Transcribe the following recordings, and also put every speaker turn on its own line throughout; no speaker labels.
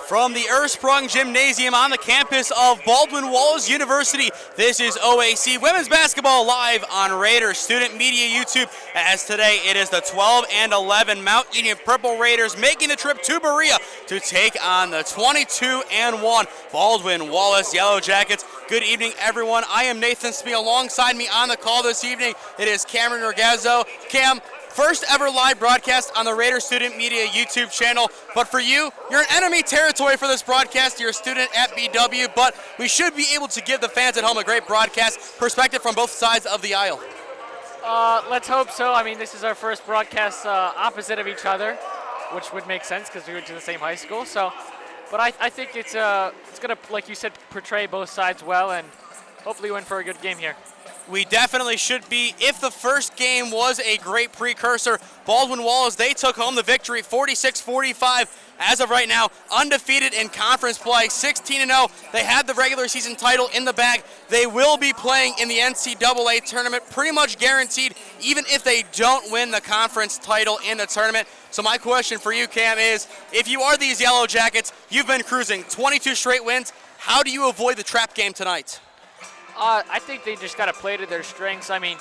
From the Ursprung Gymnasium on the campus of Baldwin Wallace University, this is OAC Women's Basketball live on Raiders Student Media YouTube, as today it is the 12 and 11 Mount Union Purple Raiders making the trip to Berea to take on the 22 and 1 Baldwin Wallace Yellow Jackets. Good evening, everyone. I am Nathan Smee. Alongside me on the call this evening, it is Cameron Orgazzo. Cam, first ever live broadcast on the Raiders Student Media YouTube channel, but for you, you're in enemy territory for this broadcast. You're a student at BW, but we should be able to give the fans at home a great broadcast perspective from both sides of the aisle.
Let's hope so. I mean, this is our first broadcast opposite of each other, which would make sense because we went to the same high school. So, but I think it's going to, like you said, portray both sides well, and hopefully win for a good game here.
We definitely should be. If the first game was a great precursor, Baldwin Wallace, they took home the victory 46-45. As of right now, undefeated in conference play, 16-0. They had the regular season title in the bag. They will be playing in the NCAA tournament, pretty much guaranteed, even if they don't win the conference title in the tournament. So my question for you, Cam, is if you are these Yellow Jackets, you've been cruising 22 straight wins. How do you avoid the trap game tonight?
I think they just got to play to their strengths. I mean,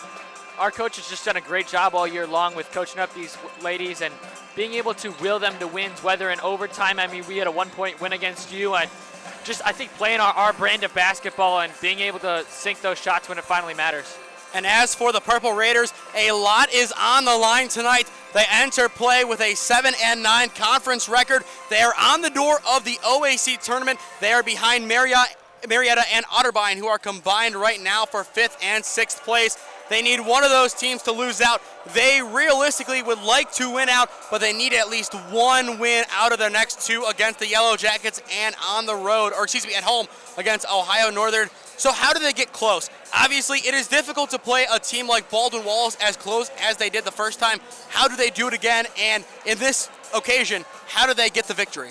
our coach has just done a great job all year long with coaching up these ladies and being able to will them to wins, whether in overtime. I mean, we had a 1-point win against you. I think playing our brand of basketball and being able to sink those shots when it finally matters.
And as for the Purple Raiders, a lot is on the line tonight. They enter play with a 7-9 conference record. They are on the door of the OAC tournament. They are behind Marietta and Otterbein, who are combined right now for 5th and 6th place. They need one of those teams to lose out. They realistically would like to win out, but they need at least one win out of their next two against the Yellow Jackets and on the road, or excuse me, at home against Ohio Northern. So how do they get close? Obviously, it is difficult to play a team like Baldwin Wallace as close as they did the first time. How do they do it again? And in this occasion, how do they get the victory?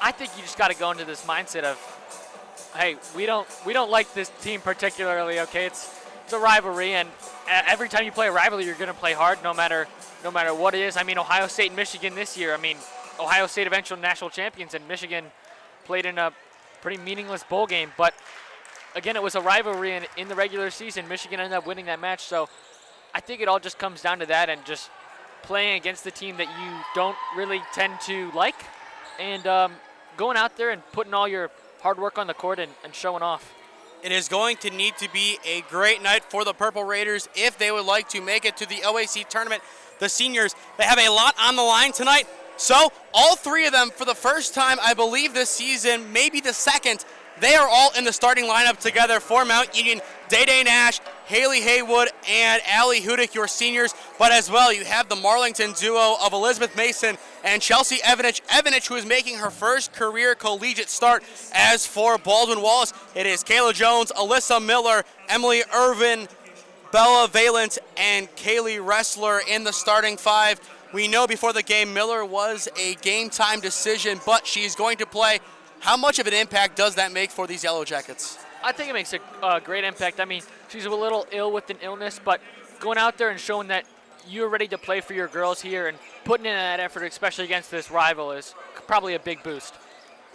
I think you just got to go into this mindset of, hey, we don't like this team particularly. Okay, it's a rivalry, and every time you play a rivalry, you're going to play hard, no matter what it is. I mean, Ohio State and Michigan this year. I mean, Ohio State eventual national champions, and Michigan played in a pretty meaningless bowl game. But again, it was a rivalry, and in the regular season, Michigan ended up winning that match. So I think it all just comes down to that, and just playing against the team that you don't really tend to like, and going out there and putting all your hard work on the court and showing off.
It is going to need to be a great night for the Purple Raiders if they would like to make it to the OAC tournament. The seniors, they have a lot on the line tonight. So all three of them, for the first time, I believe this season, maybe the second, they are all in the starting lineup together for Mount Union. Day-Day Nash, Haley Haywood, and Allie Hudick, your seniors. But as well, you have the Marlington duo of Elizabeth Mason and Chelsea Evanich, who is making her first career collegiate start. As for Baldwin Wallace, it is Kayla Jones, Alyssa Miller, Emily Irvin, Bella Valent, and Kaylee Ressler in the starting five. We know before the game Miller was a game-time decision, but she's going to play. How much of an impact does that make for these Yellow Jackets?
I think it makes a great impact. I mean, she's a little ill with an illness, but going out there and showing that you're ready to play for your girls here and putting in that effort, especially against this rival, is probably a big boost.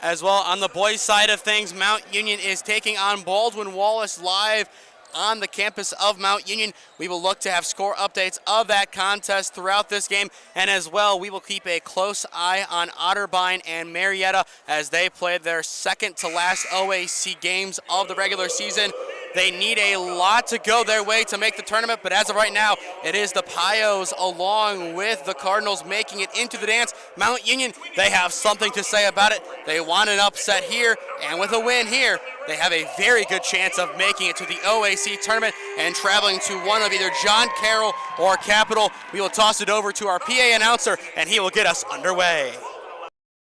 As well, on the boys' side of things, Mount Union is taking on Baldwin Wallace live on the campus of Mount Union. We will look to have score updates of that contest throughout this game, and as well, we will keep a close eye on Otterbein and Marietta as they play their second to last OAC games of the regular season. They need a lot to go their way to make the tournament, but as of right now, it is the Pios along with the Cardinals making it into the dance. Mount Union, they have something to say about it. They want an upset here, and with a win here, they have a very good chance of making it to the OAC tournament and traveling to one of either John Carroll or Capital. We will toss it over to our PA announcer, and he will get us underway.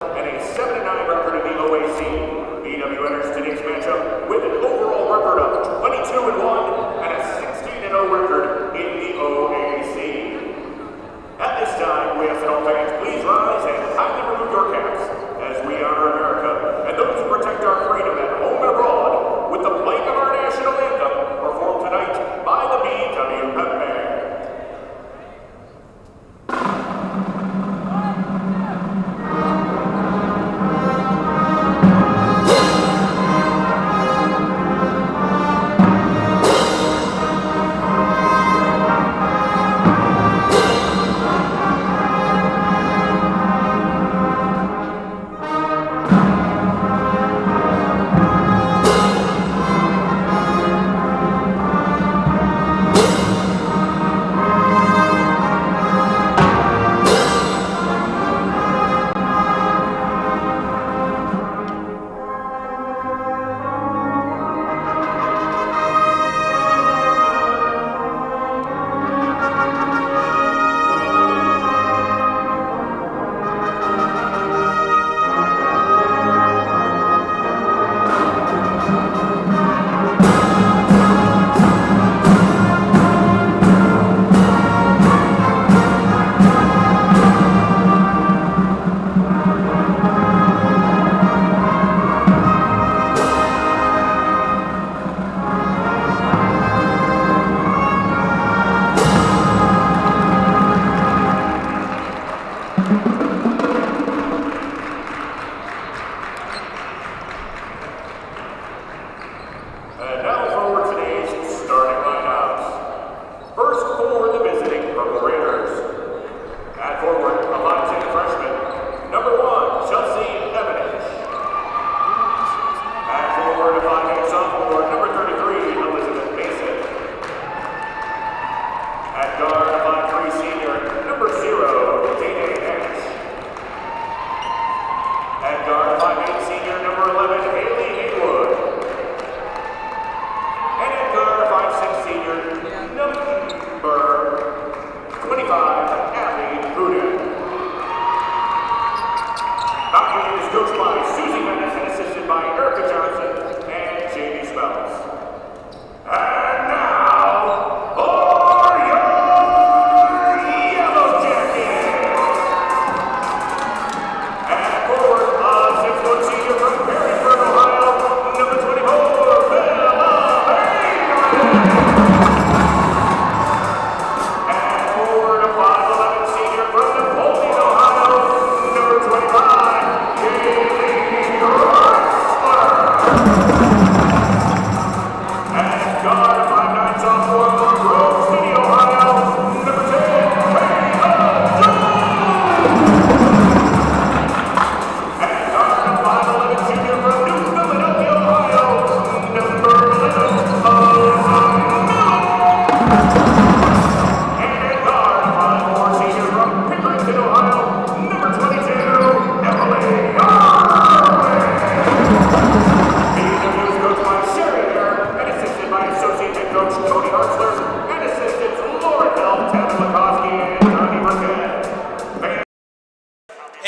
And a 7-9 record in the OAC. BW enters today's matchup with an overall record of 22-1 and a 16-0 record in the OAC. At this time, we ask that all fans please rise and kindly remove your caps as we honor America and those who protect our freedom at home and abroad with the playing of our national anthem performed tonight by the BW Pep Band.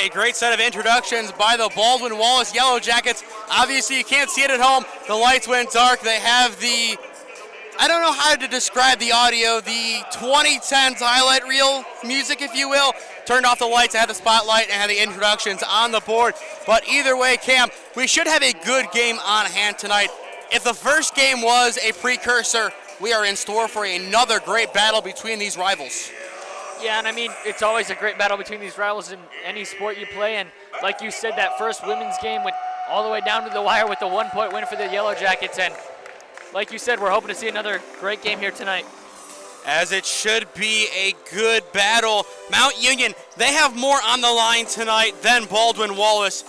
a great set of introductions by the Baldwin Wallace Yellow Jackets. Obviously, you can't see it at home. The lights went dark. They have the, I don't know how to describe the audio, the 2010s highlight reel music, if you will. Turned off the lights, had the spotlight, and had the introductions on the board. But either way, Cam, we should have a good game on hand tonight. If the first game was a precursor, we are in store for another great battle between these rivals.
Yeah, and I mean, it's always a great battle between these rivals in any sport you play. And like you said, that first women's game went all the way down to the wire with the 1-point win for the Yellow Jackets. And like you said, we're hoping to see another great game here tonight.
As it should be a good battle. Mount Union, they have more on the line tonight than Baldwin Wallace,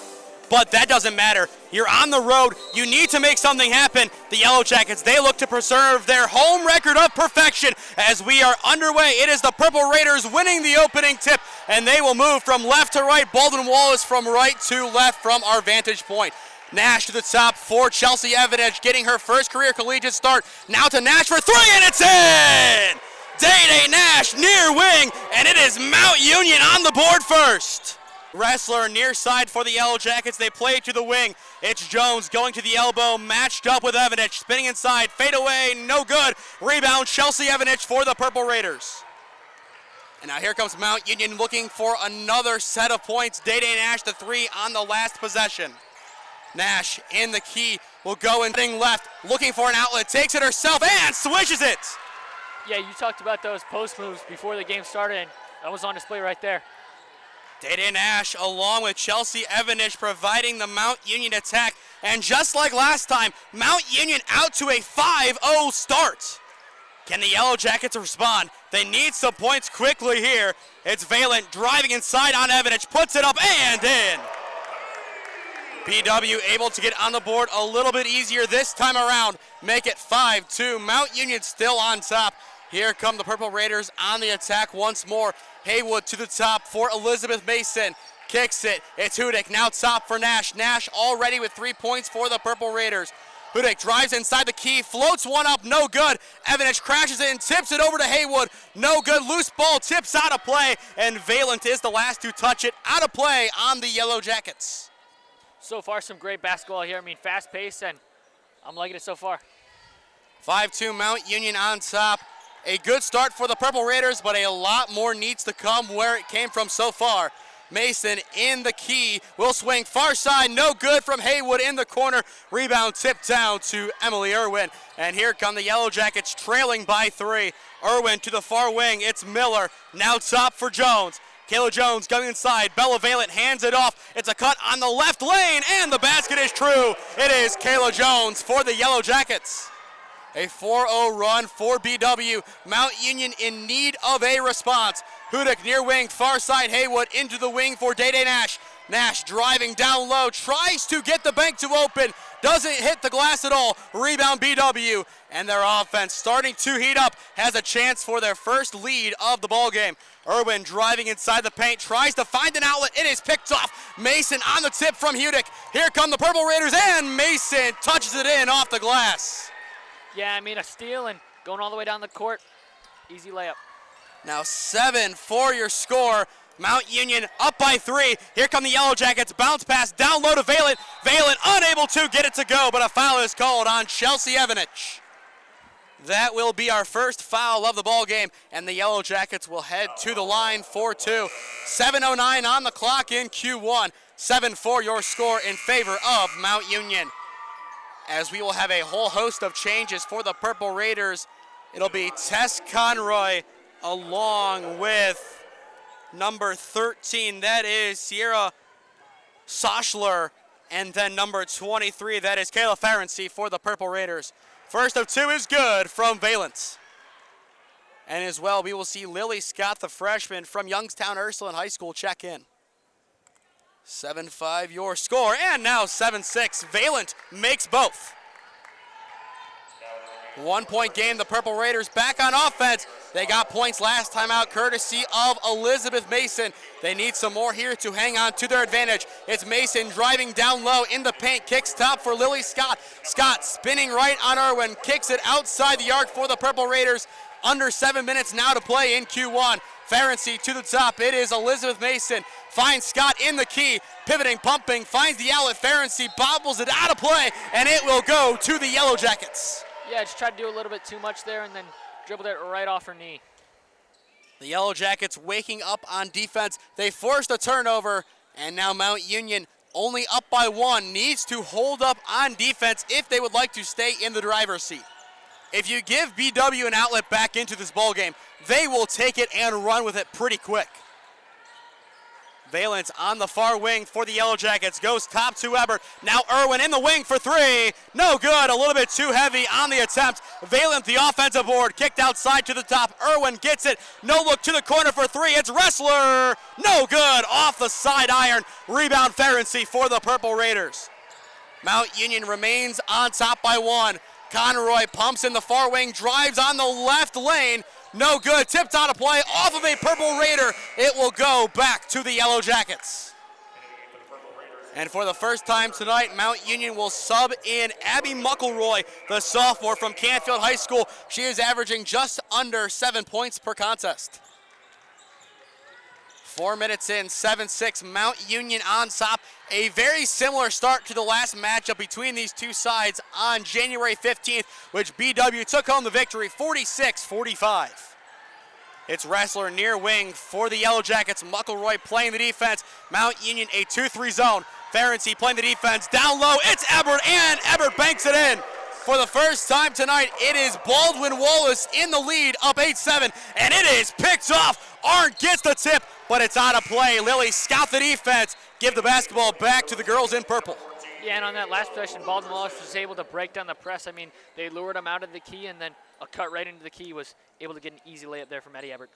but that doesn't matter. You're on the road. You need to make something happen. The Yellow Jackets, they look to preserve their home record of perfection as we are underway. It is the Purple Raiders winning the opening tip, and they will move from left to right. Baldwin Wallace from right to left from our vantage point. Nash to the top for Chelsea Evanich, getting her first career collegiate start. Now to Nash for three, and it's in! Day-Day Nash near wing, and it is Mount Union on the board first. Wrestler near side for the Yellow Jackets. They play to the wing. It's Jones going to the elbow, matched up with Evanich, spinning inside, fade away, no good. Rebound, Chelsea Evanich for the Purple Raiders. And now here comes Mount Union looking for another set of points. Day-Day Nash the three on the last possession. Nash in the key, will go in left, looking for an outlet, takes it herself and swishes it.
Yeah, you talked about those post moves before the game started, and that was on display right there.
Day-Day Nash along with Chelsea Evanich providing the Mount Union attack. And just like last time, Mount Union out to a 5-0 start. Can the Yellow Jackets respond? They need some points quickly here. It's Valent driving inside on Evanich, puts it up and in. BW able to get on the board a little bit easier this time around. Make it 5-2. Mount Union still on top. Here come the Purple Raiders on the attack once more. Haywood to the top for Elizabeth Mason. Kicks it. It's Hudick now top for Nash. Nash already with 3 points for the Purple Raiders. Hudick drives inside the key, floats one up, no good. Evanich crashes it and tips it over to Haywood. No good. Loose ball tips out of play, and Valent is the last to touch it. Out of play on the Yellow Jackets.
So far, some great basketball here. I mean, fast pace, and I'm liking it so far.
5-2 Mount Union on top. A good start for the Purple Raiders, but a lot more needs to come where it came from so far. Mason in the key, will swing far side, no good from Haywood in the corner. Rebound tipped down to Emily Irwin. And here come the Yellow Jackets trailing by 3. Irwin to the far wing, it's Miller, now top for Jones. Kayla Jones going inside. Bella Valent hands it off. It's a cut on the left lane, and the basket is true. It is Kayla Jones for the Yellow Jackets. A 4-0 run for BW. Mount Union in need of a response. Hudick near wing, far side Haywood into the wing for Day-Day Nash. Nash driving down low, tries to get the bank to open, doesn't hit the glass at all. Rebound BW, and their offense starting to heat up, has a chance for their first lead of the ball game. Irwin driving inside the paint, tries to find an outlet. It is picked off. Mason on the tip from Hudick. Here come the Purple Raiders, and Mason touches it in off the glass.
Yeah, I mean, a steal and going all the way down the court. Easy layup.
Now 7 for your score. Mount Union up by 3. Here come the Yellow Jackets. Bounce pass down low to Valent. Valent unable to get it to go, but a foul is called on Chelsea Evanich. That will be our first foul of the ball game, and the Yellow Jackets will head to the line for 2. 7:09 on the clock in Q1. 7-4 your score in favor of Mount Union. As we will have a whole host of changes for the Purple Raiders. It'll be Tess Conroy along with number 13, that is Sierra Soschler, and then number 23, that is Kayla Ferenczi for the Purple Raiders. First of 2 is good from Valent. And as well, we will see Lily Scott, the freshman from Youngstown Ursuline High School, check in. 7-5 your score, and now 7-6. Valent makes both. 1 point game, the Purple Raiders back on offense. They got points last time out courtesy of Elizabeth Mason. They need some more here to hang on to their advantage. It's Mason driving down low in the paint, kicks top for Lily Scott. Scott spinning right on Irwin, kicks it outside the arc for the Purple Raiders. Under 7 minutes now to play in Q1. Ferenczi to the top. It is Elizabeth Mason. Finds Scott in the key. Pivoting, pumping, finds the outlet. Ferenczi bobbles it out of play, and it will go to the Yellow Jackets.
Yeah, just tried to do a little bit too much there and then dribbled it right off her knee.
The Yellow Jackets waking up on defense. They forced a turnover, and now Mount Union, only up by 1, needs to hold up on defense if they would like to stay in the driver's seat. If you give BW an outlet back into this ball game, they will take it and run with it pretty quick. Valence on the far wing for the Yellow Jackets, goes top to Ebert. Now Irwin in the wing for 3. No good, a little bit too heavy on the attempt. Valence the offensive board, kicked outside to the top. Irwin gets it, no look to the corner for 3. It's Wrestler, no good, off the side iron. Rebound Ferenczi for the Purple Raiders. Mount Union remains on top by 1. Conroy pumps in the far wing, drives on the left lane. No good, tipped out of play off of a Purple Raider. It will go back to the Yellow Jackets. And for the first time tonight, Mount Union will sub in Abby Muckleroy, the sophomore from Canfield High School. She is averaging just under 7 points per contest. 4 minutes in, 7-6, Mount Union on top. A very similar start to the last matchup between these two sides on January 15th, which BW took home the victory 46-45. It's Wrestler near wing for the Yellow Jackets. Muckleroy playing the defense. Mount Union a 2-3 zone. Ferenczi playing the defense. Down low, it's Ebert, and Ebert banks it in. For the first time tonight, it is Baldwin Wallace in the lead, up 8-7, and it is picked off. Arndt gets the tip, but it's out of play. Lily scout the defense, give the basketball back to the girls in purple.
Yeah, and on that last possession, Baldwin Wallace was able to break down the press. I mean, they lured him out of the key, and then a cut right into the key was able to get an easy layup there from Eddie Ebert.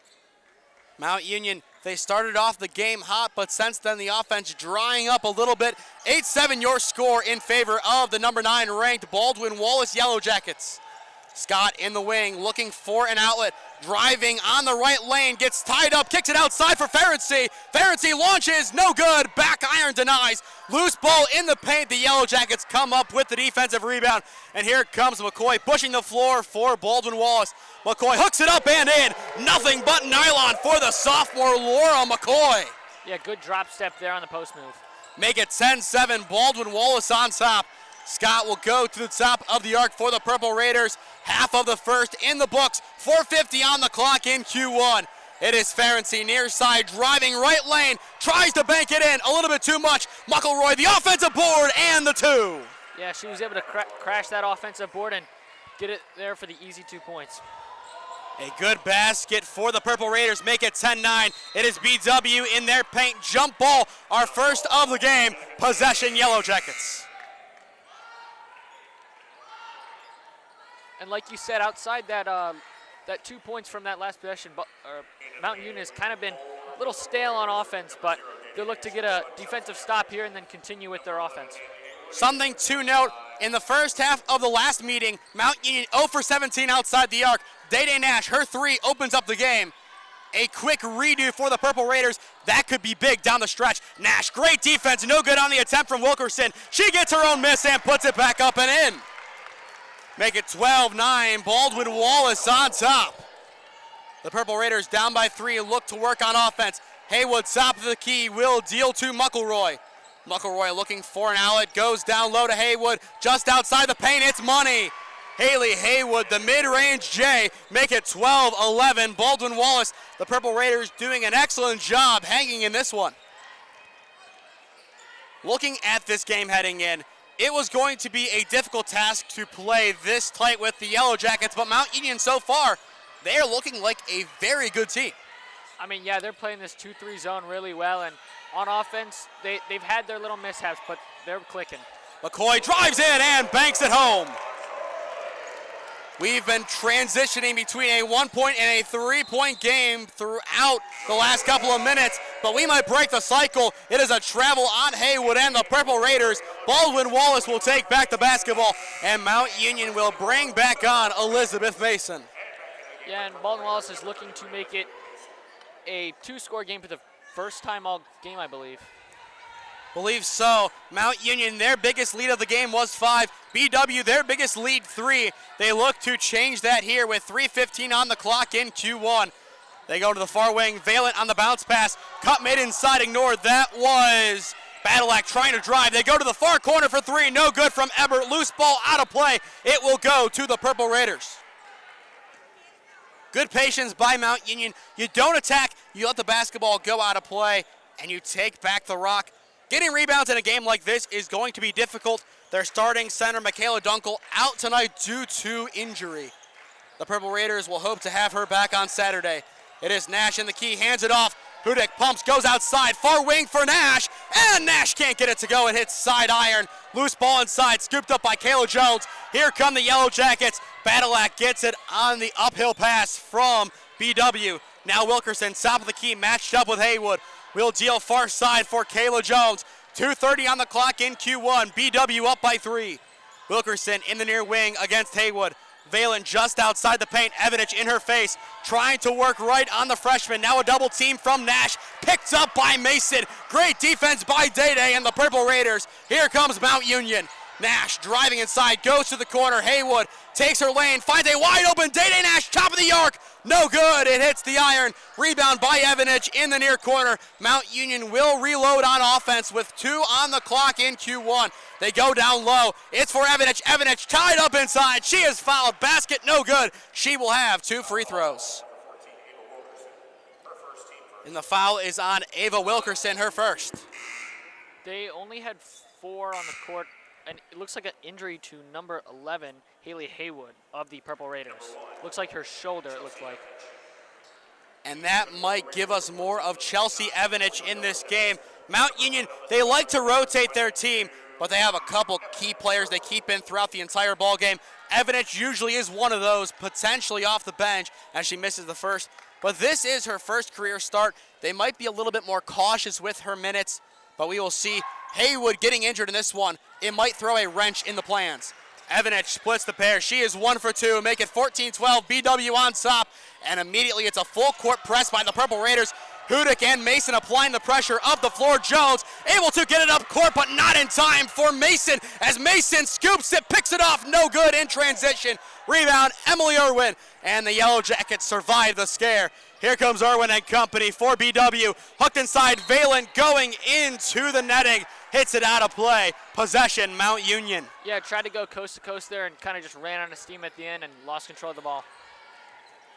Mount Union, they started off the game hot, but since then the offense drying up a little bit. 8-7 your score in favor of the number 9 ranked Baldwin Wallace Yellow Jackets. Scott in the wing, looking for an outlet, driving on the right lane, gets tied up, kicks it outside for Ferenczi. Ferenczi launches, no good, back iron denies. Loose ball in the paint, the Yellow Jackets come up with the defensive rebound. And here comes McCoy pushing the floor for Baldwin Wallace. McCoy hooks it up and in, nothing but nylon for the sophomore Laura McCoy.
Yeah, good drop step there on the post move.
Make it 10-7, Baldwin Wallace on top. Scott will go to the top of the arc for the Purple Raiders. Half of the first in the books, 4:50 on the clock in Q1. It is Ferenczi near side, driving right lane, tries to bank it in, a little bit too much. Muckleroy, the offensive board, and the 2.
Yeah, she was able to crash that offensive board and get it there for the easy 2 points.
A good basket for the Purple Raiders, make it 10-9. It is BW in their paint, jump ball, our first of the game, possession Yellow Jackets.
And like you said, outside that that 2 points from that last possession, Mountain Union has kind of been a little stale on offense, but they'll look to get a defensive stop here and then continue with their offense.
Something to note, in the first half of the last meeting, Mount Union 0 for 17 outside the arc. Day Nash, her 3 opens up the game. A quick redo for the Purple Raiders. That could be big down the stretch. Nash, great defense, no good on the attempt from Wilkerson. She gets her own miss and puts it back up and in. Make it 12-9, Baldwin Wallace on top. The Purple Raiders down by 3, look to work on offense. Haywood, top of the key, will deal to Muckleroy. Muckleroy looking for an outlet, goes down low to Haywood, just outside the paint, it's money. Haley Haywood, the mid-range J, make it 12-11. Baldwin Wallace, the Purple Raiders doing an excellent job hanging in this one. Looking at this game heading in, it was going to be a difficult task to play this tight with the Yellow Jackets, but Mount Union so far, they are looking like a very good team.
I mean, yeah, they're playing this 2-3 zone really well, and on offense, they've had their little mishaps, but they're clicking.
McCoy drives in and banks it home. We've been transitioning between a 1-point and a 3-point game throughout the last couple of minutes, but we might break the cycle. It is a travel on Haywood and the Purple Raiders. Baldwin Wallace will take back the basketball, and Mount Union will bring back on Elizabeth Mason.
Yeah, and Baldwin Wallace is looking to make it a 2-score game for the first time all game, I believe.
Believe so. Mount Union, their biggest lead of the game was 5. BW, their biggest lead 3. They look to change that here with 3:15 on the clock in Q1. They go to the far wing. Valent on the bounce pass. Cut made inside, ignored. That was Badalak trying to drive. They go to the far corner for 3. No good from Ebert. Loose ball out of play. It will go to the Purple Raiders. Good patience by Mount Union. You don't attack. You let the basketball go out of play, and you take back the rock. Getting rebounds in a game like this is going to be difficult. Their starting center, Michaela Dunkel, out tonight due to injury. The Purple Raiders will hope to have her back on Saturday. It is Nash in the key, hands it off. Hudick pumps, goes outside, far wing for Nash, and Nash can't get it to go and hits side iron. Loose ball inside, scooped up by Kayla Jones. Here come the Yellow Jackets. Badalak gets it on the uphill pass from BW. Now Wilkerson, top of the key, matched up with Haywood. Will deal far side for Kayla Jones. 2:30 on the clock in Q1. BW up by 3. Wilkerson in the near wing against Haywood. Valen just outside the paint. Evidich in her face, trying to work right on the freshman. Now a double team from Nash, picked up by Mason. Great defense by Day-Day and the Purple Raiders. Here comes Mount Union. Nash driving inside, goes to the corner. Haywood takes her lane, finds a wide open Day-Day Nash, top of the arc. No good, it hits the iron. Rebound by Evanich in the near corner. Mount Union will reload on offense with 2 on the clock in Q1. They go down low. It's for Evanich. Evanich tied up inside. She is fouled. Basket no good. She will have 2 free throws. And the foul is on Ava Wilkerson, her first.
They only had 4 on the court. And it looks like an injury to number 11, Haley Haywood of the Purple Raiders. Looks like her shoulder, it looks like.
And that might give us more of Chelsea Evanich in this game. Mount Union, they like to rotate their team, but they have a couple key players they keep in throughout the entire ball game. Evanich usually is one of those, potentially off the bench, as she misses the first. But this is her first career start. They might be a little bit more cautious with her minutes, but we will see. Haywood getting injured in this one. It might throw a wrench in the plans. Evanich splits the pair. She is 1 for 2. Make it 14-12. BW on top. And immediately it's a full court press by the Purple Raiders. Hudick and Mason applying the pressure up the floor. Jones able to get it up court, but not in time for Mason. As Mason scoops it, picks it off. No good in transition. Rebound, Emily Irwin. And the Yellow Jackets survive the scare. Here comes Irwin and company for BW. Hooked inside, Valen going into the netting. Hits it out of play. Possession, Mount Union.
Yeah, tried to go coast to coast there and kind of just ran out of steam at the end and lost control of the ball.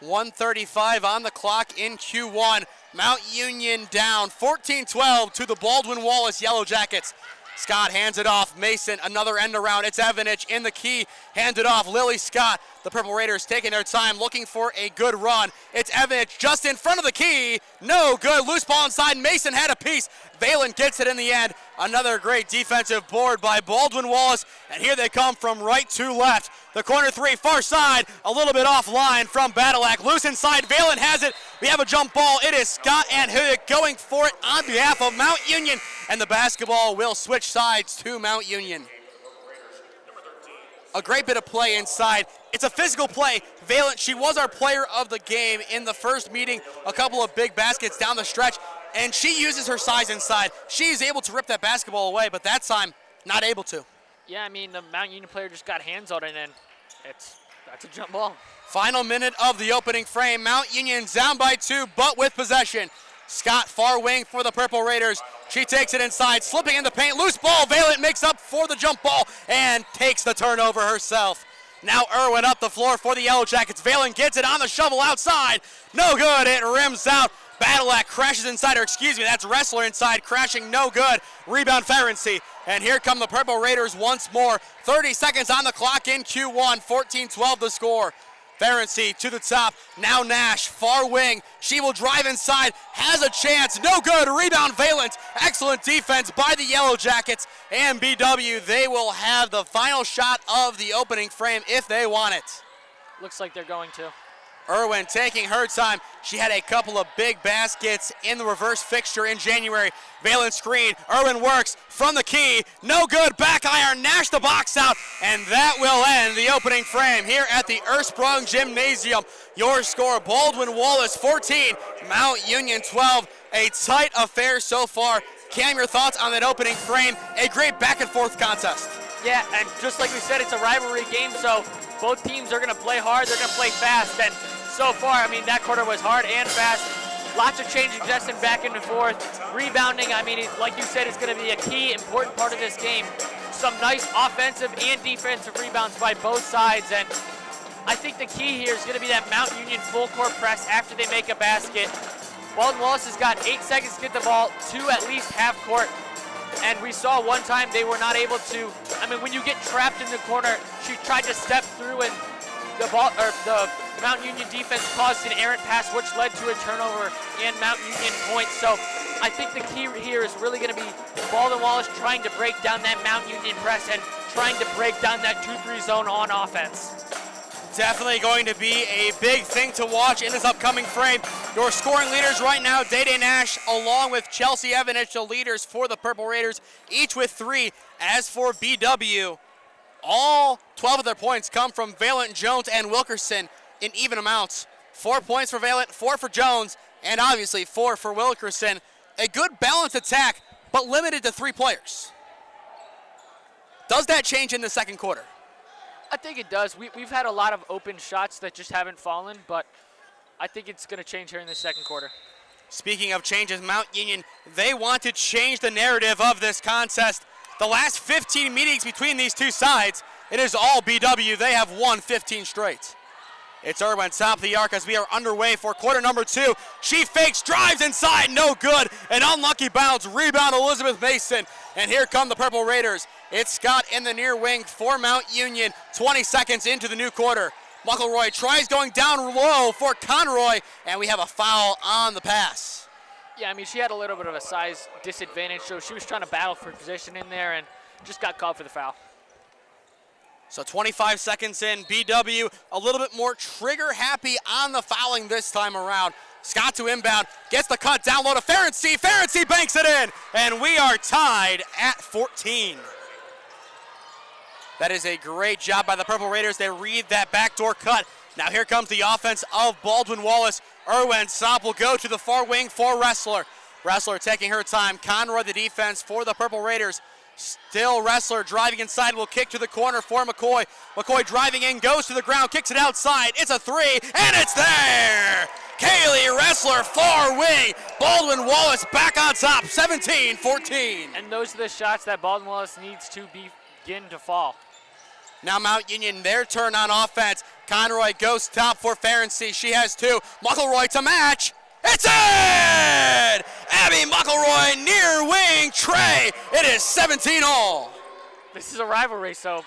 1:35 on the clock in Q1. Mount Union down 14-12 to the Baldwin Wallace Yellow Jackets. Scott hands it off. Mason, another end around. It's Evanich in the key. Hand it off. Lily Scott. The Purple Raiders taking their time, looking for a good run. It's Evanich just in front of the key. No good. Loose ball inside. Mason had a piece. Valen gets it in the end. Another great defensive board by Baldwin Wallace. And here they come from right to left. The corner 3, far side. A little bit offline from Badalak. Loose inside. Valen has it. We have a jump ball. It is Scott and Hudick going for it on behalf of Mount Union. And the basketball will switch sides to Mount Union. A great bit of play inside. It's a physical play. Valent, she was our player of the game in the first meeting. A couple of big baskets down the stretch, and she uses her size inside. She's able to rip that basketball away, but that time, not able to.
Yeah, I mean, the Mount Union player just got hands on it, and that's a jump ball.
Final minute of the opening frame. Mount Union down by 2, but with possession. Scott, far wing for the Purple Raiders. She takes it inside, slipping in the paint. Loose ball. Valent makes up for the jump ball and takes the turnover herself. Now Irwin up the floor for the Yellow Jackets. Valent gets it on the shovel outside. No good. It rims out. Badalak crashes inside, or excuse me, that's Wrestler inside, crashing no good. Rebound Ferenczi. And here come the Purple Raiders once more. 30 seconds on the clock in Q1. 14-12 the score. Ferenczi to the top. Now Nash, far wing. She will drive inside. Has a chance. No good. Rebound Valent. Excellent defense by the Yellow Jackets. And BW, they will have the final shot of the opening frame if they want it.
Looks like they're going to.
Irwin taking her time. She had a couple of big baskets in the reverse fixture in January. Valent screen. Irwin works from the key. No good. Back iron. Nash the box out. And that will end the opening frame here at the Ursprung Gymnasium. Your score, Baldwin Wallace 14, Mount Union 12. A tight affair so far. Cam, your thoughts on that opening frame? A great back and forth contest.
Yeah, and just like we said, it's a rivalry game, so both teams are going to play hard, they're going to play fast, and so far, I mean, that quarter was hard and fast. Lots of change adjusting back and forth. Rebounding, I mean, like you said, is going to be a key, important part of this game. Some nice offensive and defensive rebounds by both sides, and I think the key here is going to be that Mount Union full court press after they make a basket. Baldwin Wallace has got 8 seconds to get the ball to at least half court. And we saw one time they were not able to, I mean, when you get trapped in the corner, she tried to step through and the Mount Union defense caused an errant pass, which led to a turnover and Mount Union points. So I think the key here is really going to be Baldwin Wallace trying to break down that Mount Union press and trying to break down that 2-3 zone on offense.
Definitely going to be a big thing to watch in this upcoming frame. Your scoring leaders right now, Day-Day Nash along with Chelsea Evanich, the leaders for the Purple Raiders, each with 3. As for BW, all 12 of their points come from Valent, Jones, and Wilkerson in even amounts. 4 points for Valent, 4 for Jones, and obviously 4 for Wilkerson. A good balanced attack, but limited to 3 players. Does that change in the second quarter?
I think it does. We've had a lot of open shots that just haven't fallen, but I think it's going to change here in the second quarter.
Speaking of changes, Mount Union, they want to change the narrative of this contest. The last 15 meetings between these two sides, it is all BW. They have won 15 straight. It's Irwin top of the arc as we are underway for quarter number 2. She fakes, drives inside, no good. An unlucky bounce, rebound Elizabeth Mason. And here come the Purple Raiders. It's Scott in the near wing for Mount Union. 20 seconds into the new quarter. McElroy tries going down low for Conroy, and we have a foul on the pass.
Yeah, I mean, she had a little bit of a size disadvantage, so she was trying to battle for position in there and just got called for the foul.
So 25 seconds in, BW a little bit more trigger happy on the fouling this time around. Scott to inbound, gets the cut down low to Ferenczi. Ferenczi banks it in, and we are tied at 14. That is a great job by the Purple Raiders. They read that backdoor cut. Now here comes the offense of Baldwin Wallace. Irwin Sopp will go to the far wing for Wrestler. Wrestler taking her time. Conroy the defense for the Purple Raiders. Still Wrestler driving inside, will kick to the corner for McCoy. McCoy driving in, goes to the ground, kicks it outside. It's a 3, and it's there! Kaylee Wrestler, far wing. Baldwin Wallace back on top, 17-14.
And those are the shots that Baldwin Wallace needs to begin to fall.
Now Mount Union, their turn on offense. Conroy goes top for Ferenczi. She has 2. McElroy to match. It's in! Abby McElroy, near wing, Trey. It is 17 all.
This is a rivalry, so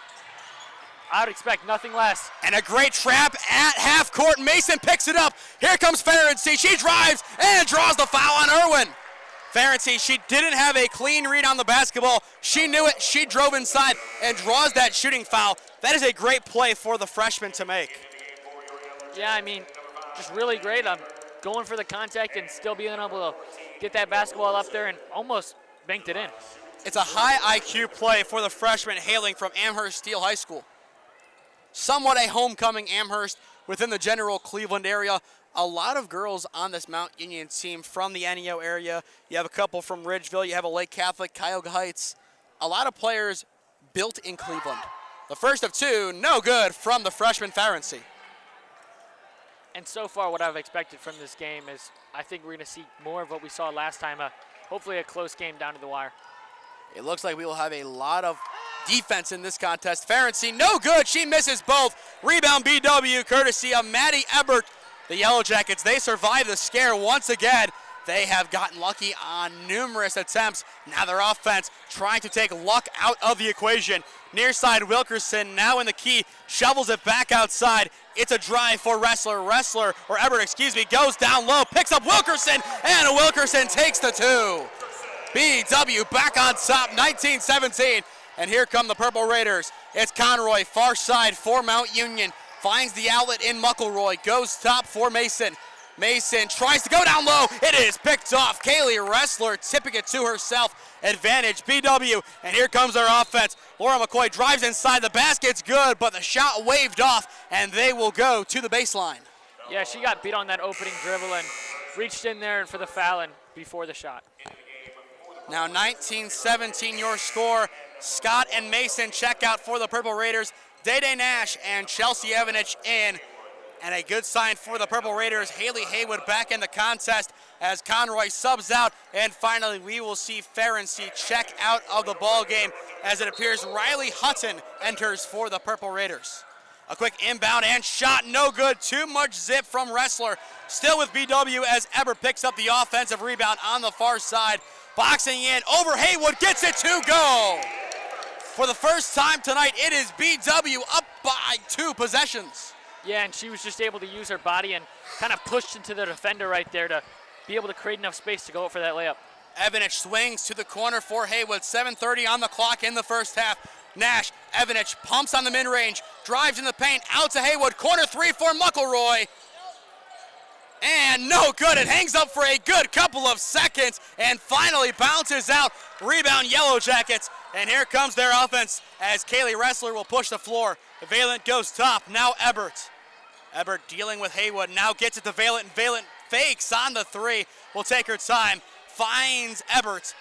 I would expect nothing less.
And a great trap at half court. Mason picks it up. Here comes Ferenczi. She drives and draws the foul on Irwin. Ferenczi, she didn't have a clean read on the basketball. She knew it. She drove inside and draws that shooting foul. That is a great play for the freshman to make.
Yeah, I mean, just really great. I'm going for the contact and still being able to get that basketball up there and almost banked it in.
It's a high IQ play for the freshman hailing from Amherst Steel High School. Somewhat a homecoming Amherst within the general Cleveland area. A lot of girls on this Mount Union team from the NEO area. You have a couple from Ridgeville. You have a Lake Catholic, Cuyahoga Heights. A lot of players built in Cleveland. The first of 2, no good from the freshman Ferenczi.
And so far what I've expected from this game is I think we're going to see more of what we saw last time, hopefully a close game down to the wire.
It looks like we will have a lot of defense in this contest. Ferenczi, no good. She misses both. Rebound BW, courtesy of Maddie Ebert. The Yellow Jackets, they survive the scare once again. They have gotten lucky on numerous attempts. Now their offense trying to take luck out of the equation. Near side Wilkerson now in the key, shovels it back outside. It's a drive for Ebert, goes down low, picks up Wilkerson, and Wilkerson takes the 2. BW back on top, 19-17. And here come the Purple Raiders. It's Conroy, far side for Mount Union. Finds the outlet in McElroy, goes top for Mason. Mason tries to go down low. It is picked off. Kaylee Wrestler tipping it to herself. Advantage BW, and here comes their offense. Laura McCoy drives inside. The basket's good, but the shot waved off, and they will go to the baseline.
Yeah, she got beat on that opening dribble and reached in there for the foul and before the shot.
Now 19-17 your score. Scott and Mason check out for the Purple Raiders. Day-Day Nash and Chelsea Evanich in. And a good sign for the Purple Raiders. Haley Haywood back in the contest as Conroy subs out. And finally, we will see Ferenczi check out of the ball game as it appears Riley Hutton enters for the Purple Raiders. A quick inbound and shot, no good. Too much zip from Wrestler. Still with BW as Eber picks up the offensive rebound on the far side. Boxing in over Haywood, gets it to go. For the first time tonight, it is BW up by 2 possessions.
Yeah, and she was just able to use her body and kind of pushed into the defender right there to be able to create enough space to go for that layup.
Evanich swings to the corner for Haywood. 7:30 on the clock in the first half. Nash, Evanich pumps on the mid-range, drives in the paint, out to Haywood. Corner 3 for McElroy. And no good. It hangs up for a good couple of seconds and finally bounces out. Rebound Yellow Jackets. And here comes their offense as Kaylee Wrestler will push the floor. Valent goes top. Now Ebert. Ebert dealing with Haywood. Now gets it to Valent. And Valent fakes on the 3. Will take her time. Finds Ebert.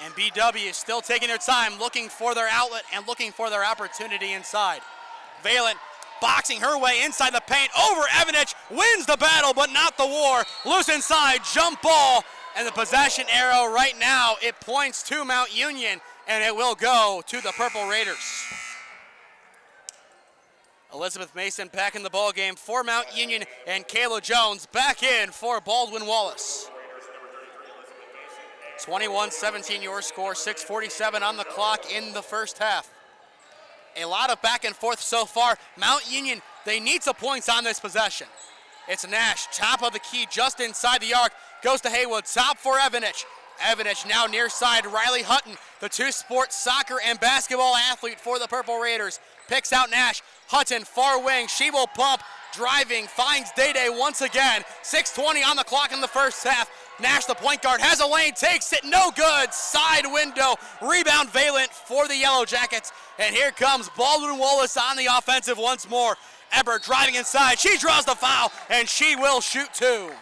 And BW still taking their time, looking for their outlet and looking for their opportunity inside. Valent boxing her way inside the paint over Evanich, wins the battle but not the war. Loose inside, jump ball, and the possession arrow right now, it points to Mount Union, and it will go to the Purple Raiders. Elizabeth Mason back in the ball game for Mount Union, and Kayla Jones back in for Baldwin Wallace. 21-17 your score, 6:47 on the clock in the first half. A lot of back and forth so far. Mount Union, they need some points on this possession. It's Nash, top of the key, just inside the arc, goes to Haywood, top for Evanich. Evanich now near side, Riley Hutton, the two-sport soccer and basketball athlete for the Purple Raiders. Picks out Nash, Hutton, far wing, she will pump, driving, finds Day-Day once again. 6:20 on the clock in the first half. Nash, the point guard, has a lane, takes it, no good. Side window, rebound Valent for the Yellow Jackets. And here comes Baldwin Wallace on the offensive once more. Eber driving inside, she draws the foul, and she will shoot 2.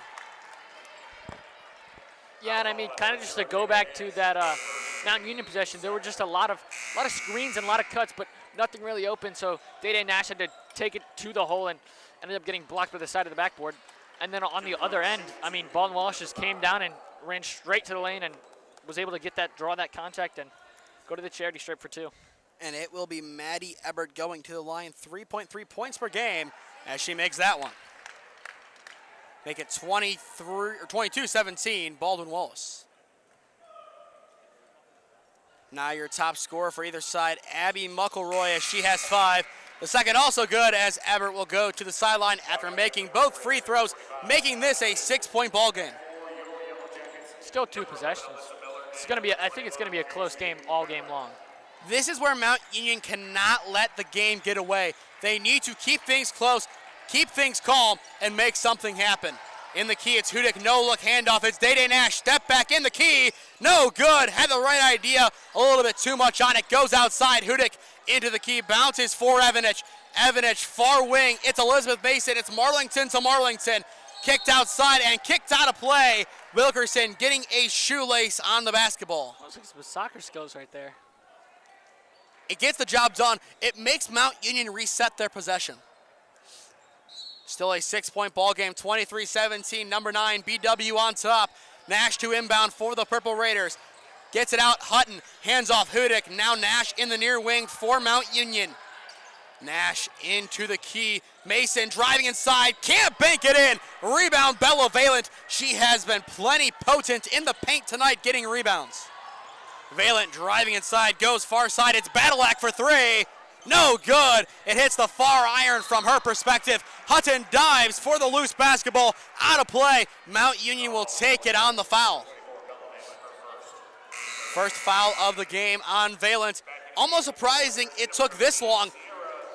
Yeah, and I mean, kind of just to go back to that Mount Union possession, there were just a lot of screens and a lot of cuts, but nothing really open, so Day-Day Nash had to take it to the hole and ended up getting blocked by the side of the backboard. And then on the other end, I mean, Baldwin Wallace just came down and ran straight to the lane and was able to get that, draw that contact and go to the charity stripe for 2.
And it will be Maddie Ebert going to the line, 3.3 points per game as she makes that one. Make it 22-17, Baldwin Wallace. Now your top scorer for either side, Abby McElroy, as she has 5. The second also good as Ebert will go to the sideline after making both free throws, making this a 6-point ball game.
Still 2 possessions. It's going to be, I think it's going to be a close game all game long.
This is where Mount Union cannot let the game get away. They need to keep things close, keep things calm, and make something happen. In the key, it's Hudick, no look handoff. It's Day-Day Nash, step back in the key. No good, had the right idea, a little bit too much on it. Goes outside, Hudick into the key, bounces for Evanich. Evanich, far wing, it's Elizabeth Mason, it's Marlington to Marlington. Kicked outside and kicked out of play. Wilkerson getting a shoelace on the basketball.
Looks like some soccer skills right there.
It gets the job done. It makes Mount Union reset their possession. Still a 6-point ball game, 23-17, number 9, BW on top. Nash to inbound for the Purple Raiders. Gets it out, Hutton, hands off Hudick. Now Nash in the near wing for Mount Union. Nash into the key. Mason driving inside, can't bank it in. Rebound, Bella Valent. She has been plenty potent in the paint tonight getting rebounds. Valent driving inside, goes far side. It's Badalak for 3. No good. It hits the far iron from her perspective. Hutton dives for the loose basketball. Out of play. Mount Union will take it on the foul. First foul of the game on Valent. Almost surprising it took this long.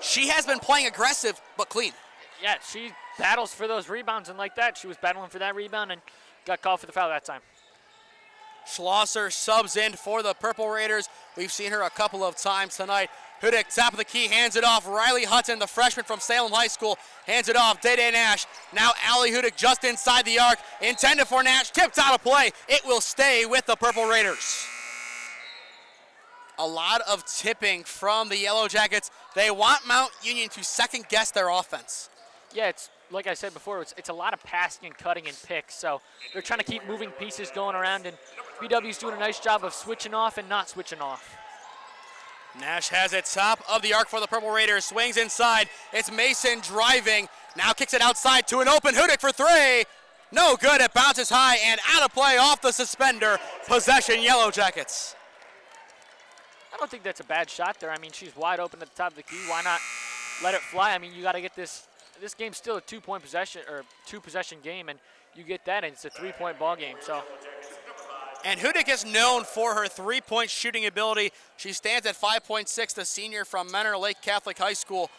She has been playing aggressive, but clean.
Yeah, she battles for those rebounds, and like that, she was battling for that rebound and got called for the foul that time.
Schlosser subs in for the Purple Raiders. We've seen her a couple of times tonight. Hudick, top of the key, hands it off. Riley Hutton, the freshman from Salem High School, hands it off. Day-Day Nash. Now Allie Hudick just inside the arc. Intended for Nash, tipped out of play. It will stay with the Purple Raiders. A lot of tipping from the Yellow Jackets. They want Mount Union to second guess their offense.
Yeah, it's like I said before, it's a lot of passing and cutting and picks. So they're trying to keep moving pieces going around, and BW's doing a nice job of switching off and not switching off.
Nash has it top of the arc for the Purple Raiders. Swings inside. It's Mason driving. Now kicks it outside to an open Hudick for three. No good. It bounces high and out of play off the suspender. Possession, Yellow Jackets.
I don't think that's a bad shot there. I mean, she's wide open at the top of the key. Why not let it fly? I mean, you got to get this. This game's still a two-point possession or two-possession game, and you get that, and it's a three-point ball game. So.
And Hudick is known for her three-point shooting ability. She stands at 5.6, the senior from Menor Lake Catholic High School.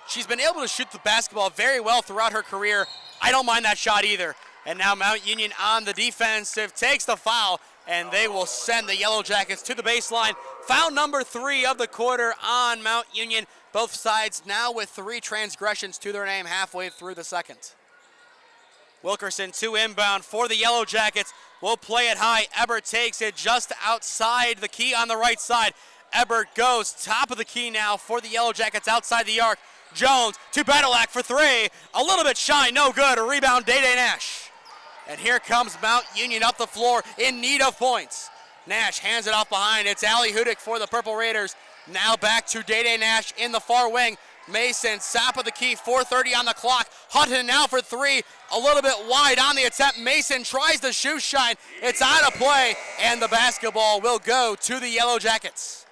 She's been able to shoot the basketball very well throughout her career. I don't mind that shot either. And now Mount Union on the defensive takes the foul, and they will send the Yellow Jackets to the baseline. Foul number 3 of the quarter on Mount Union. Both sides now with 3 transgressions to their name halfway through the second. Wilkerson to inbound for the Yellow Jackets. Will play it high. Ebert takes it just outside the key on the right side. Ebert goes top of the key now for the Yellow Jackets outside the arc. Jones to Badalak for 3. A little bit shy, no good. A rebound, Day-Day Nash. And here comes Mount Union up the floor in need of points. Nash hands it off behind. It's Allie Hudick for the Purple Raiders. Now back to Day-Day Nash in the far wing. Mason, top of the key, 4:30 on the clock. Hutton now for 3, a little bit wide on the attempt. Mason tries the shoe shine. It's out of play, and the basketball will go to the Yellow Jackets.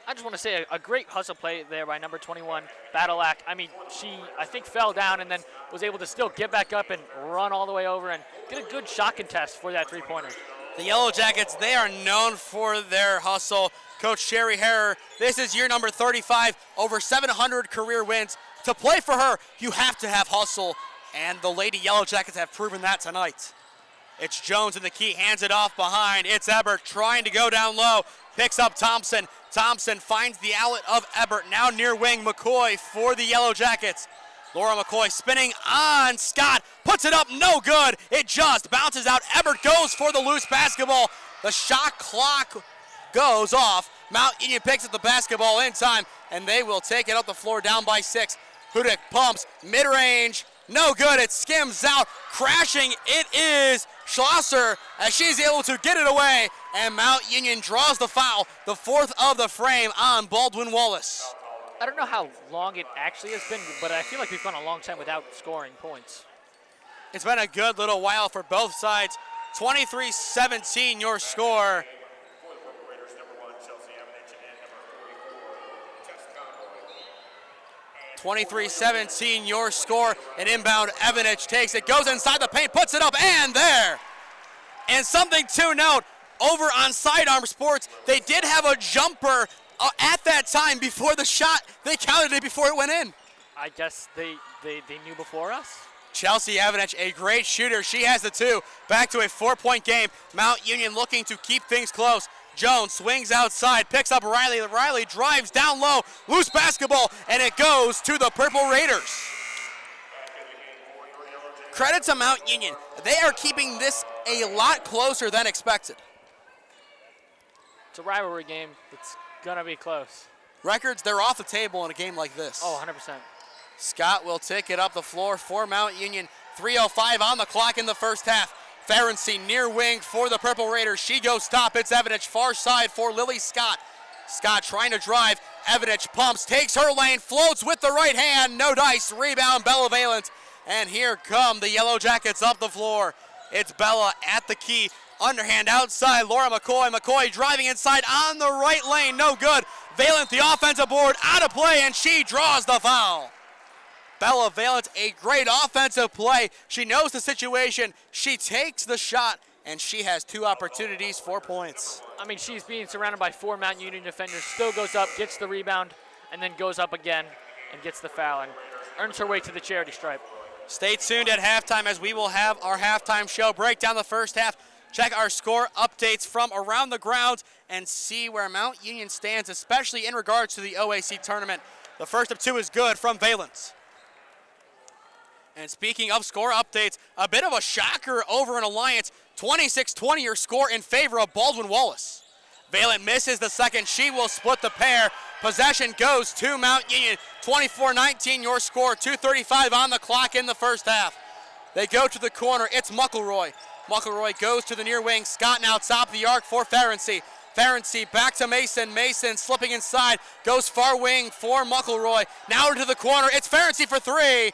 I just want to say a great hustle play there by number 21, Badalak. I mean, she, I think, fell down and then was able to still get back up and run all the way over and get a good shot contest for that three-pointer.
The Yellow Jackets, they are known for their hustle. Coach Sherry Harrer, this is year number 35, over 700 career wins. To play for her, you have to have hustle, and the Lady Yellow Jackets have proven that tonight. It's Jones in the key, hands it off behind. It's Ebert trying to go down low, picks up Thompson. Thompson finds the outlet of Ebert, now near wing. McCoy for the Yellow Jackets. Laura McCoy spinning on Scott, puts it up, no good. It just bounces out. Ebert goes for the loose basketball. The shot clock goes off. Mount Union picks up the basketball in time, and they will take it up the floor down by 6. Hudick pumps, mid-range, no good. It skims out, crashing. It is Schlosser as she's able to get it away, and Mount Union draws the foul, the 4th of the frame on Baldwin Wallace.
I don't know how long it actually has been, but I feel like we've gone a long time without scoring points.
It's been a good little while for both sides. 23-17 your score. 23-17 your score. An inbound, Evanich takes it, goes inside the paint, puts it up, and there. And something to note, over on Sidearm Sports, they did have a jumper at that time before the shot. They counted it before it went in.
I guess they knew before us.
Chelsea Evanich, a great shooter. She has the 2. Back to a 4-point game. Mount Union looking to keep things close. Jones swings outside, picks up Riley. Riley drives down low, loose basketball, and it goes to the Purple Raiders. Credit to Mount Union. They are keeping this a lot closer than expected.
It's a rivalry game. It's going to be close.
Records, they're off the table in a game like this.
Oh, 100%.
Scott will take it up the floor for Mount Union. 3:05 on the clock in the first half. Ferenczi near wing for the Purple Raiders. She goes top. It's Evanich far side for Lily Scott. Scott trying to drive. Evanich pumps, takes her lane, floats with the right hand. No dice. Rebound, Bella Valent. And here come the Yellow Jackets up the floor. It's Bella at the key. Underhand outside. Laura McCoy. McCoy driving inside on the right lane. No good. Valent, the offensive board, out of play, and she draws the foul. Bella Valent, a great offensive play. She knows the situation. She takes the shot, and she has 2 opportunities for points.
I mean, she's being surrounded by 4 Mount Union defenders, still goes up, gets the rebound, and then goes up again and gets the foul and earns her way to the charity stripe.
Stay tuned at halftime as we will have our halftime show. Break down the first half. Check our score updates from around the grounds and see where Mount Union stands, especially in regards to the OAC tournament. The first of 2 is good from Valent. And speaking of score updates, a bit of a shocker over in Alliance. 26-20 your score in favor of Baldwin Wallace. Valent misses the second. She will split the pair. Possession goes to Mount Union. 24-19 your score. 2:35 on the clock in the first half. They go to the corner. It's Muckleroy. Muckleroy goes to the near wing. Scott now top of the arc for Ferenczi. Ferenczi back to Mason. Mason slipping inside. Goes far wing for Muckleroy. Now into the corner. It's Ferenczi for three.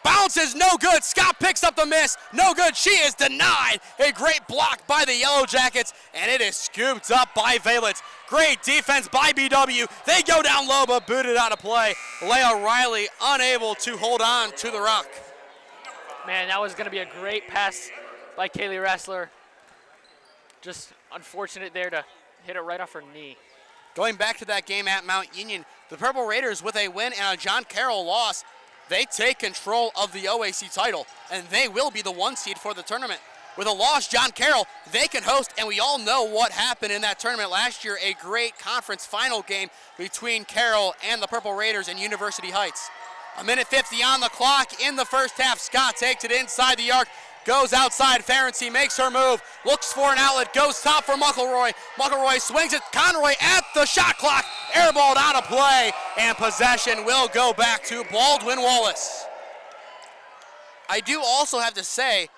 Bounces, no good. Scott picks up the miss. No good. She is denied. A great block by the Yellow Jackets, and it is scooped up by Valent. Great defense by BW. They go down low, but booted out of play. Leah Riley unable to hold on to the rock.
Man, that was going to be a great pass by Kaylee Wrestler. Just unfortunate there to hit it right off her knee.
Going back to that game at Mount Union, the Purple Raiders with a win and a John Carroll loss, they take control of the OAC title, and they will be the 1 seed for the tournament. With a loss, John Carroll, they can host, and we all know what happened in that tournament last year, a great conference final game between Carroll and the Purple Raiders in University Heights. 1:50 on the clock in the first half. Scott takes it inside the arc, goes outside. Ferenczi makes her move, looks for an outlet, goes top for Muckleroy. Muckleroy swings it. Conroy at the shot clock, airballed out of play, and possession will go back to Baldwin Wallace. I do also have to say,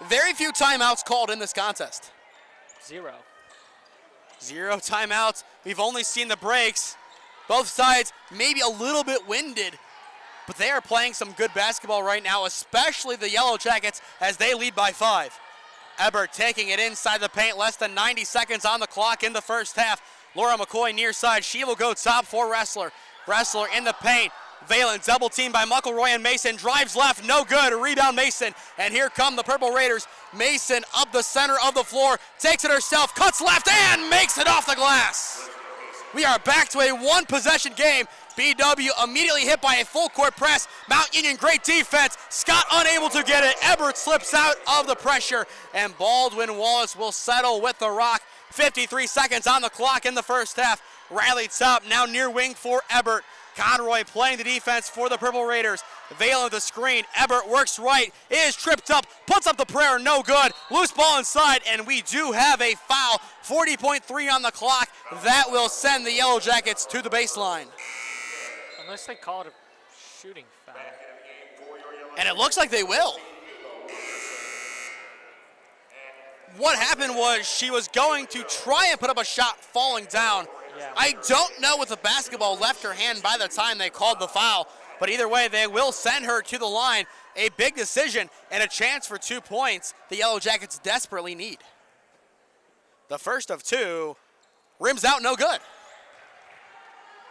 very few timeouts called in this contest.
Zero
timeouts. We've only seen the breaks. Both sides maybe a little bit winded, but they are playing some good basketball right now, especially the Yellow Jackets as they lead by 5. Ebert taking it inside the paint, less than 90 seconds on the clock in the first half. Laura McCoy near side, she will go top for Wrestler. Wrestler in the paint. Valent double teamed by Muckleroy and Mason, drives left, no good, rebound Mason. And here come the Purple Raiders. Mason up the center of the floor, takes it herself, cuts left and makes it off the glass. We are back to a one possession game. BW immediately hit by a full court press. Mount Union, great defense. Scott unable to get it. Ebert slips out of the pressure, and Baldwin Wallace will settle with the rock. 53 seconds on the clock in the first half. Riley top, now near wing for Ebert. Conroy playing the defense for the Purple Raiders. Valent the screen. Ebert works right, is tripped up, puts up the prayer, no good. Loose ball inside, and we do have a foul. 40.3 on the clock. That will send the Yellow Jackets to the baseline.
Unless they call it a shooting foul.
And it looks like they will. What happened was she was going to try and put up a shot falling down.
Yeah.
I don't know if the basketball left her hand by the time they called the foul, but either way, they will send her to the line. A big decision and a chance for 2 points the Yellow Jackets desperately need. The first of two, rims out, no good.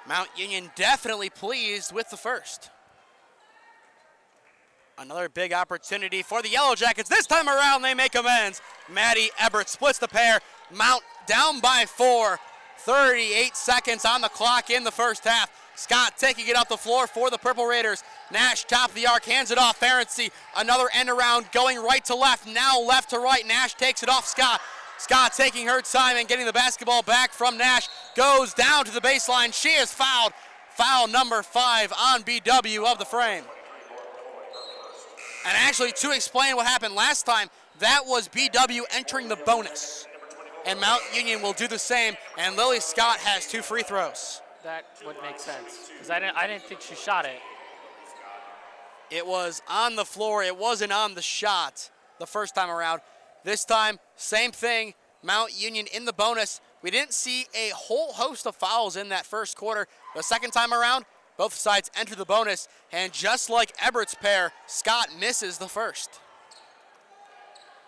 Mount Union definitely pleased with the first. Another big opportunity for the Yellow Jackets. This time around, they make amends. Maddie Ebert splits the pair. Mount down by 4. 38 seconds on the clock in the first half. Scott taking it up the floor for the Purple Raiders. Nash top of the arc, hands it off. Ferenczi, another end around, going right to left, now left to right. Nash takes it off Scott. Scott taking her time and getting the basketball back from Nash. Goes down to the baseline. She is fouled. Foul number 5 on BW of the frame. And actually, to explain what happened last time, that was BW entering the bonus. And Mount Union will do the same, and Lily Scott has 2 free throws.
That would make sense, because I didn't think she shot it.
It was on the floor. It wasn't on the shot the first time around. This time, same thing. Mount Union in the bonus. We didn't see a whole host of fouls in that first quarter. The second time around, both sides enter the bonus, and just like Ebert's pair, Scott misses the first.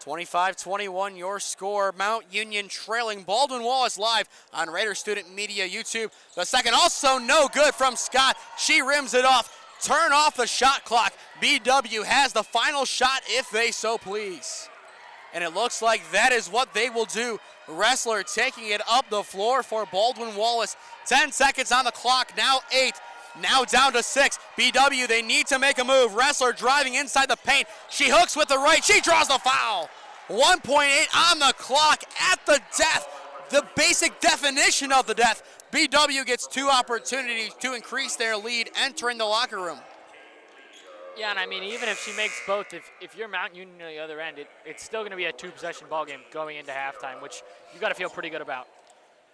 25-21 your score. Mount Union trailing. Baldwin Wallace live on Raider Student Media YouTube. The second also no good from Scott. She rims it off. Turn off the shot clock. BW has the final shot if they so please. And it looks like that is what they will do. Wrestler taking it up the floor for Baldwin Wallace. 10 seconds on the clock, now 8. Now down to 6. BW, they need to make a move. Wrestler driving inside the paint. She hooks with the right. She draws the foul. 1.8 on the clock at the death. The basic definition of the death. BW gets 2 opportunities to increase their lead entering the locker room.
Yeah, and I mean, even if she makes both, if you're Mount Union on the other end, it's still going to be a 2-possession ball game going into halftime, which you got to feel pretty good about.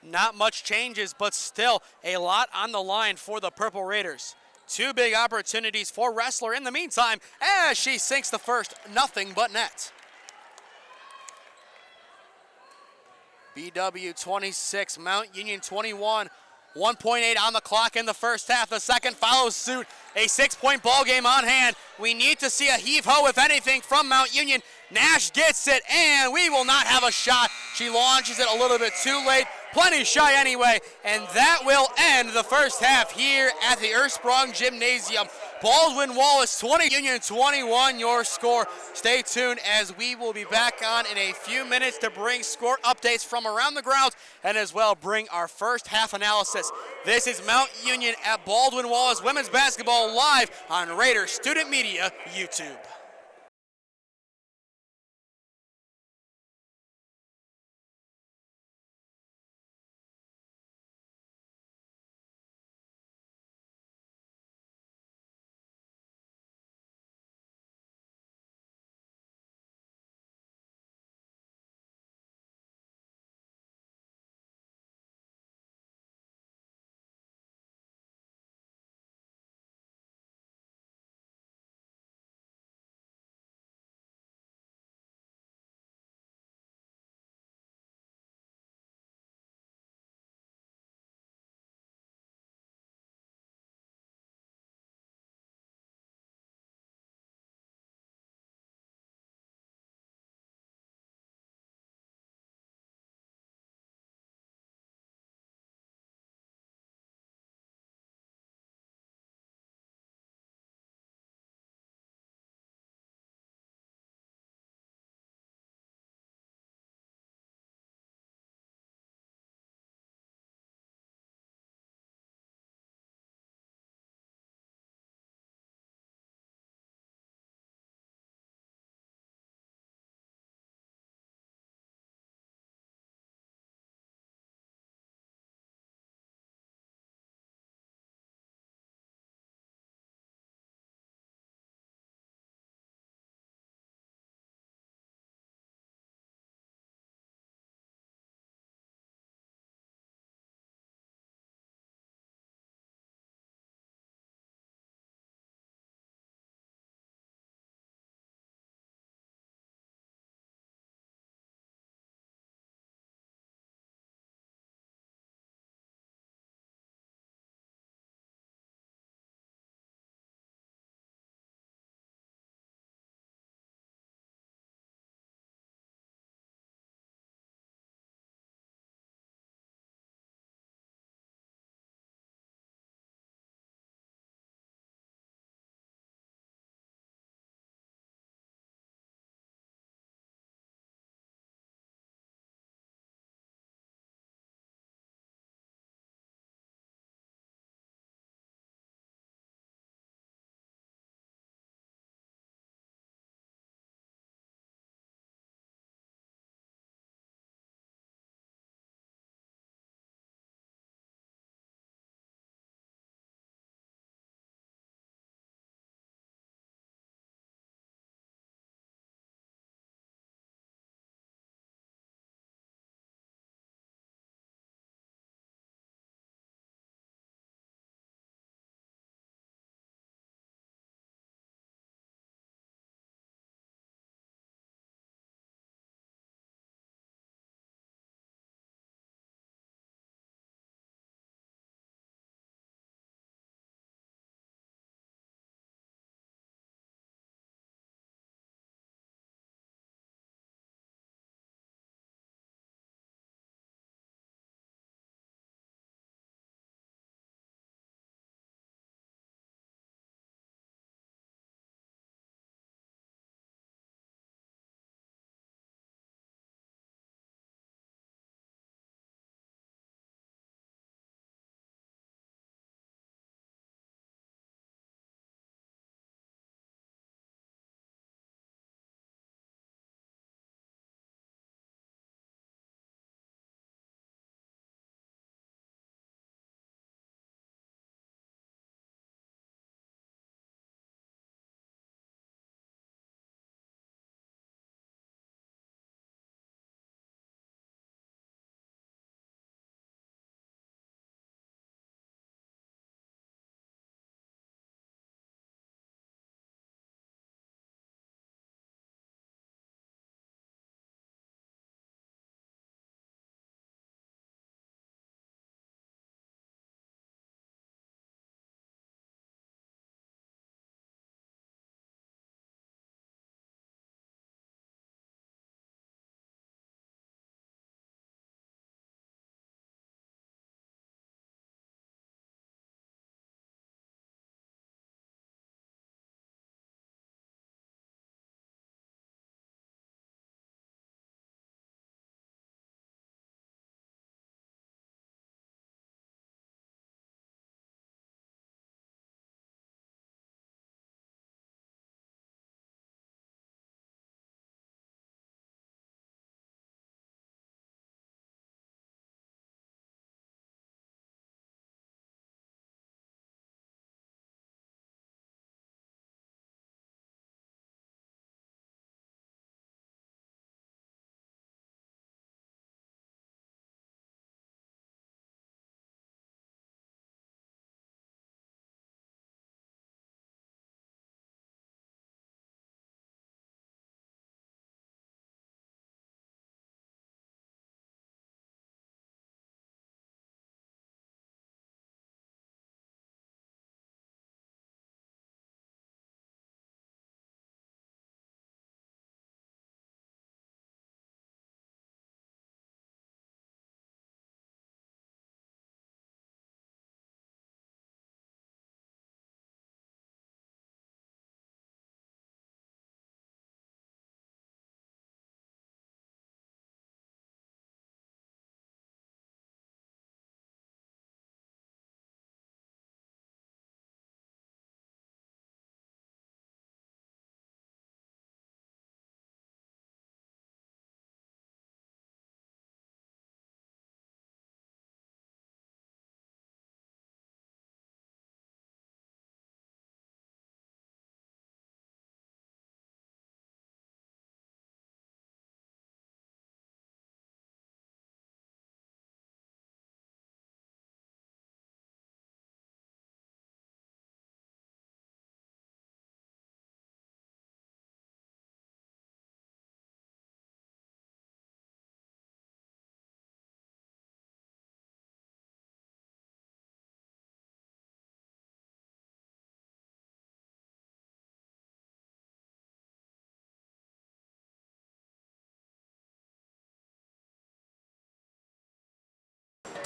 Not much changes, but still a lot on the line for the Purple Raiders. Two big opportunities for Wrestler in the meantime as she sinks the first, nothing but net. BW 26, Mount Union 21. 1.8 on the clock in the first half. The second follows suit. A 6-point ball game on hand. We need to see a heave-ho, if anything, from Mount Union. Nash gets it, and we will not have a shot. She launches it a little bit too late. Plenty shy anyway, and that will end the first half here at the Ursprung Gymnasium. Baldwin Wallace 20, Union 21, your score. Stay tuned as we will be back on in a few minutes to bring score updates from around the grounds and as well bring our first half analysis. This is Mount Union at Baldwin Wallace Women's Basketball live on Raider Student Media YouTube.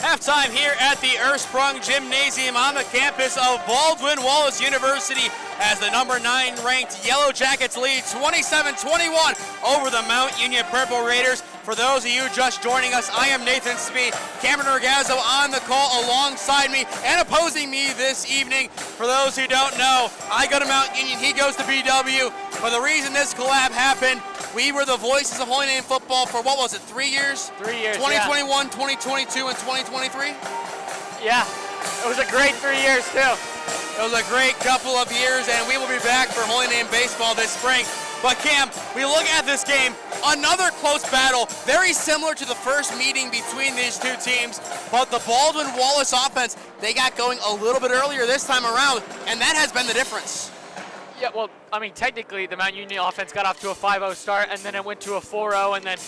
Halftime here at the Ursprung Gymnasium on the campus of Baldwin Wallace University as the number 9 ranked Yellow Jackets lead 27-21 over the Mount Union Purple Raiders. For those of you just joining us, I am Nathan Smee. Cameron Orgazzo on the call alongside me and opposing me this evening. For those who don't know, I go to Mount Union, he goes to BW. But the reason this collab happened, we were the voices of Holy Name football for, what was it, 3 years?
3 years,
2021, 2022, and 2023?
Yeah, it was a great 3 years too.
It was a great couple of years, and we will be back for Holy Name baseball this spring. But Cam, we look at this game, another close battle, very similar to the first meeting between these two teams, but the Baldwin Wallace offense, they got going a little bit earlier this time around, and that has been the difference.
Yeah, well, I mean, technically the Mount Union offense got off to a 5-0 start, and then it went to a 4-0, and then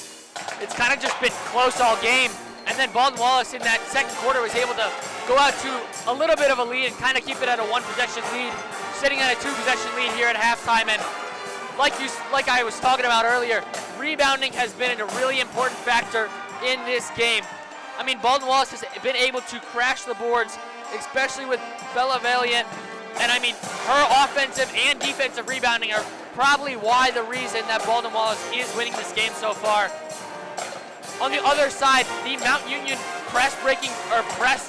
it's kind of just been close all game. And then Baldwin Wallace in that second quarter was able to go out to a little bit of a lead and kind of keep it at a 1-possession lead, sitting at a 2-possession lead here at halftime. And like I was talking about earlier, rebounding has been a really important factor in this game. I mean, Baldwin Wallace has been able to crash the boards, especially with Bella Valiant. And I mean, her offensive and defensive rebounding are probably why the reason that Baldwin Wallace is winning this game so far. On the other side, the Mount Union press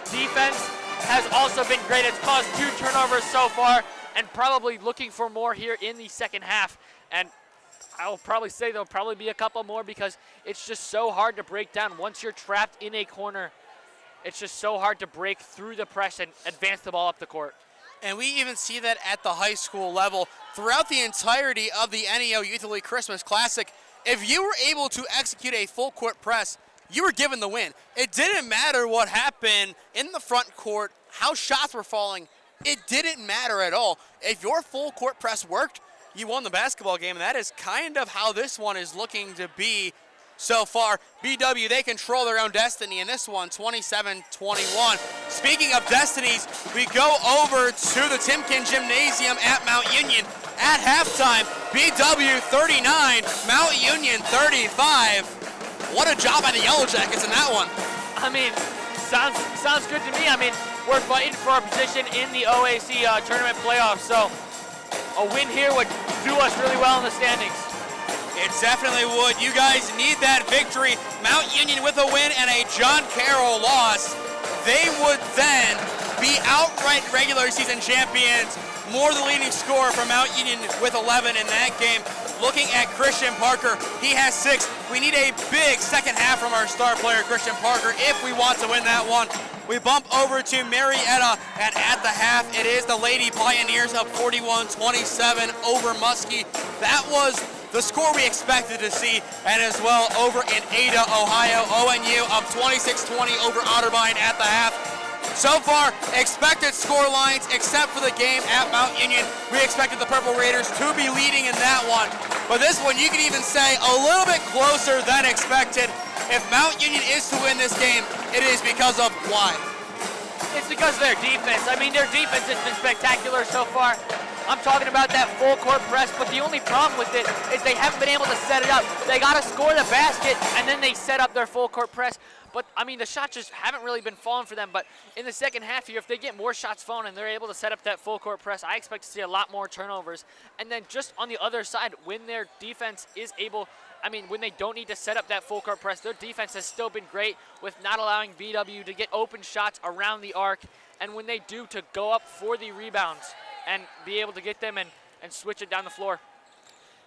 defense has also been great. It's caused 2 turnovers so far, and probably looking for more here in the second half. And I'll probably say there'll probably be a couple more because it's just so hard to break down. Once you're trapped in a corner, it's just so hard to break through the press and advance the ball up the court.
And we even see that at the high school level. Throughout the entirety of the NEO Youth League Christmas Classic, if you were able to execute a full court press, you were given the win. It didn't matter what happened in the front court, how shots were falling. It didn't matter at all. If your full court press worked, you won the basketball game, and that is kind of how this one is looking to be so far. BW, they control their own destiny in this one, 27-21. Speaking of destinies, we go over to the Timken Gymnasium at Mount Union. At halftime, BW 39, Mount Union 35. What a job by the Yellow Jackets in that one.
I mean, sounds good to me. I mean, we're fighting for a position in the OAC tournament playoffs, so a win here would do us really well in the standings.
It definitely would. You guys need that victory. Mount Union with a win and a John Carroll loss. They would then be outright regular season champions. Moore, the leading scorer for Mount Union with 11 in that game. Looking at Christian Parker, he has 6. We need a big second half from our star player, Christian Parker, if we want to win that one. We bump over to Marietta, and at the half, it is the Lady Pioneers up 41-27 over Muskie. That was the score we expected to see, and as well over in Ada, Ohio, ONU up 26-20 over Otterbein at the half. So far, expected score lines, except for the game at Mount Union, we expected the Purple Raiders to be leading in that one. But this one, you could even say a little bit closer than expected. If Mount Union is to win this game, it is because of why?
It's because of their defense. I mean, their defense has been spectacular so far. I'm talking about that full court press, but the only problem with it is they haven't been able to set it up. They got to score the basket, and then they set up their full court press. But, I mean, the shots just haven't really been falling for them. But in the second half here, if they get more shots falling and they're able to set up that full court press, I expect to see a lot more turnovers. And then just on the other side, when their defense is able, I mean, when they don't need to set up that full court press, their defense has still been great with not allowing BW to get open shots around the arc. And when they do, to go up for the rebounds and be able to get them and switch it down the floor.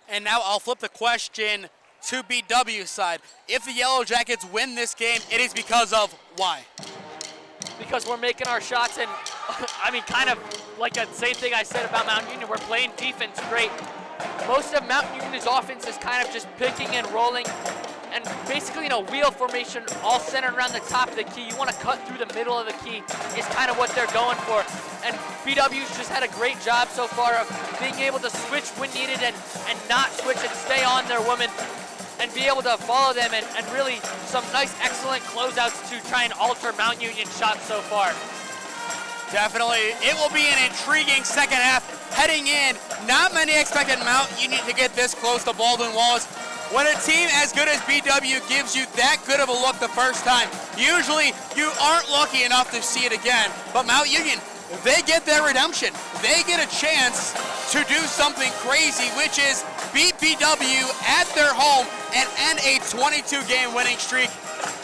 And now I'll flip the question to BW's side. If the Yellow Jackets win this game, it is because of why?
Because we're making our shots, and I mean, kind of like the same thing I said about Mount Union, we're playing defense great. Most of Mount Union's offense is kind of just picking and rolling, and basically in a wheel formation all centered around the top of the key. You want to cut through the middle of the key is kind of what they're going for. And BW's just had a great job so far of being able to switch when needed and not switch and stay on their women and be able to follow them and really some nice, excellent closeouts to try and alter Mount Union shots so far.
Definitely. It will be an intriguing second half heading in. Not many expected Mount Union to get this close to Baldwin Wallace. When a team as good as BW gives you that good of a look the first time, usually you aren't lucky enough to see it again. But Mount Union, they get their redemption. They get a chance to do something crazy, which is beat BW at their home and end a 22-game winning streak.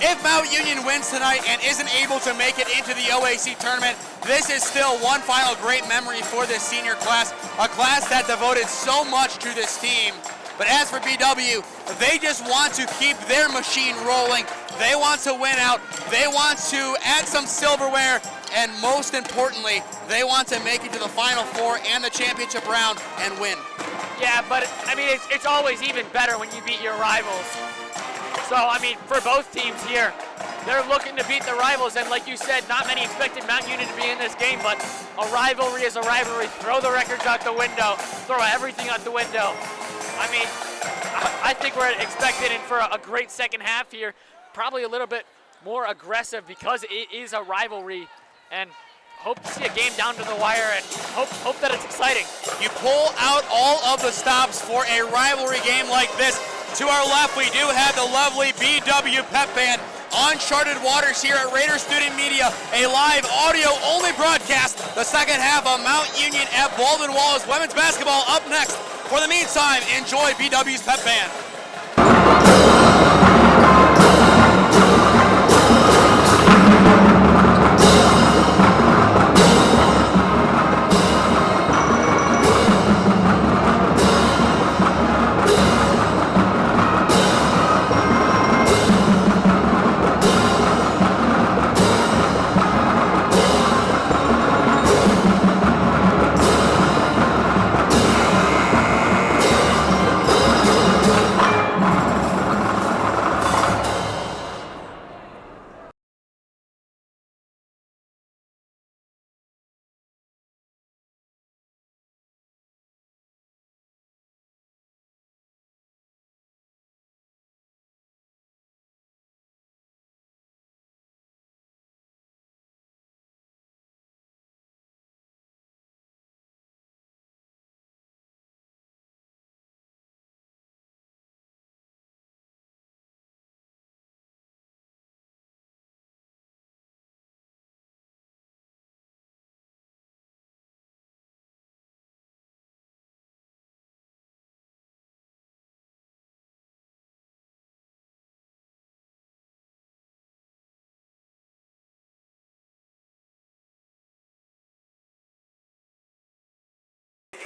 If Mount Union wins tonight and isn't able to make it into the OAC tournament, this is still one final great memory for this senior class, a class that devoted so much to this team. But as for BW, they just want to keep their machine rolling. They want to win out. They want to add some silverware. And most importantly, they want to make it to the Final Four and the championship round and win.
Yeah, but I mean, it's always even better when you beat your rivals. So, I mean, for both teams here, they're looking to beat the rivals. And like you said, not many expected Mount Union to be in this game, but a rivalry is a rivalry. Throw the records out the window. Throw everything out the window. I mean, I think we're expecting for a great second half here. Probably a little bit more aggressive because it is a rivalry. And hope to see a game down to the wire and hope that it's exciting.
You pull out all of the stops for a rivalry game like this. To our left, we do have the lovely BW Pep Band. Uncharted waters here at Raider Student Media, a live audio-only broadcast. The second half of Mount Union at Baldwin Wallace women's basketball up next. For the meantime, enjoy BW's Pep Band.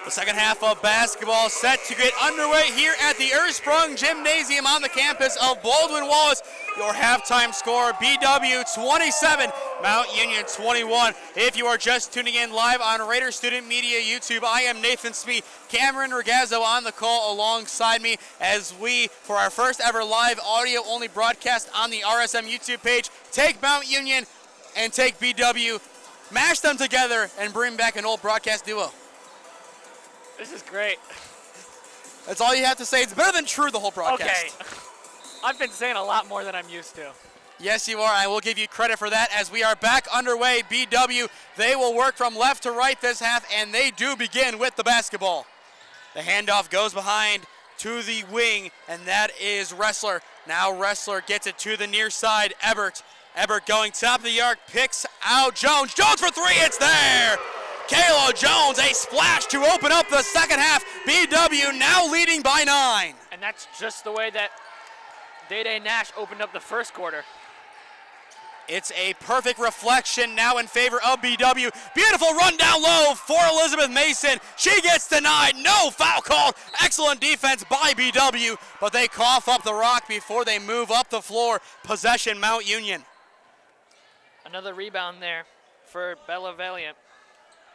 The second half of basketball set to get underway here at the Ursprung Gymnasium on the campus of Baldwin Wallace. Your halftime score, BW 27, Mount Union 21. If you are just tuning in live on Raider Student Media YouTube, I am Nathan Smee, Cameron Regazzo on the call alongside me as we, for our first ever live audio-only broadcast on the RSM YouTube page, take Mount Union and take BW, mash them together, and bring back an old broadcast duo.
This is great.
That's all you have to say. It's better than true, the whole broadcast.
Okay. I've been saying a lot more than I'm used to.
Yes, you are. I will give you credit for that as we are back underway. BW, they will work from left to right this half, and they do begin with the basketball. The handoff goes behind to the wing, and that is Wrestler. Now Wrestler gets it to the near side. Ebert going top of the arc, picks out Jones. Jones for three, it's there! Kayla Jones, a splash to open up the second half. BW now leading by 9.
And that's just the way that Day Nash opened up the first quarter.
It's a perfect reflection now in favor of BW. Beautiful run down low for Elizabeth Mason. She gets denied, no foul call. Excellent defense by BW, but they cough up the rock before they move up the floor. Possession, Mount Union.
Another rebound there for Bella Valiant.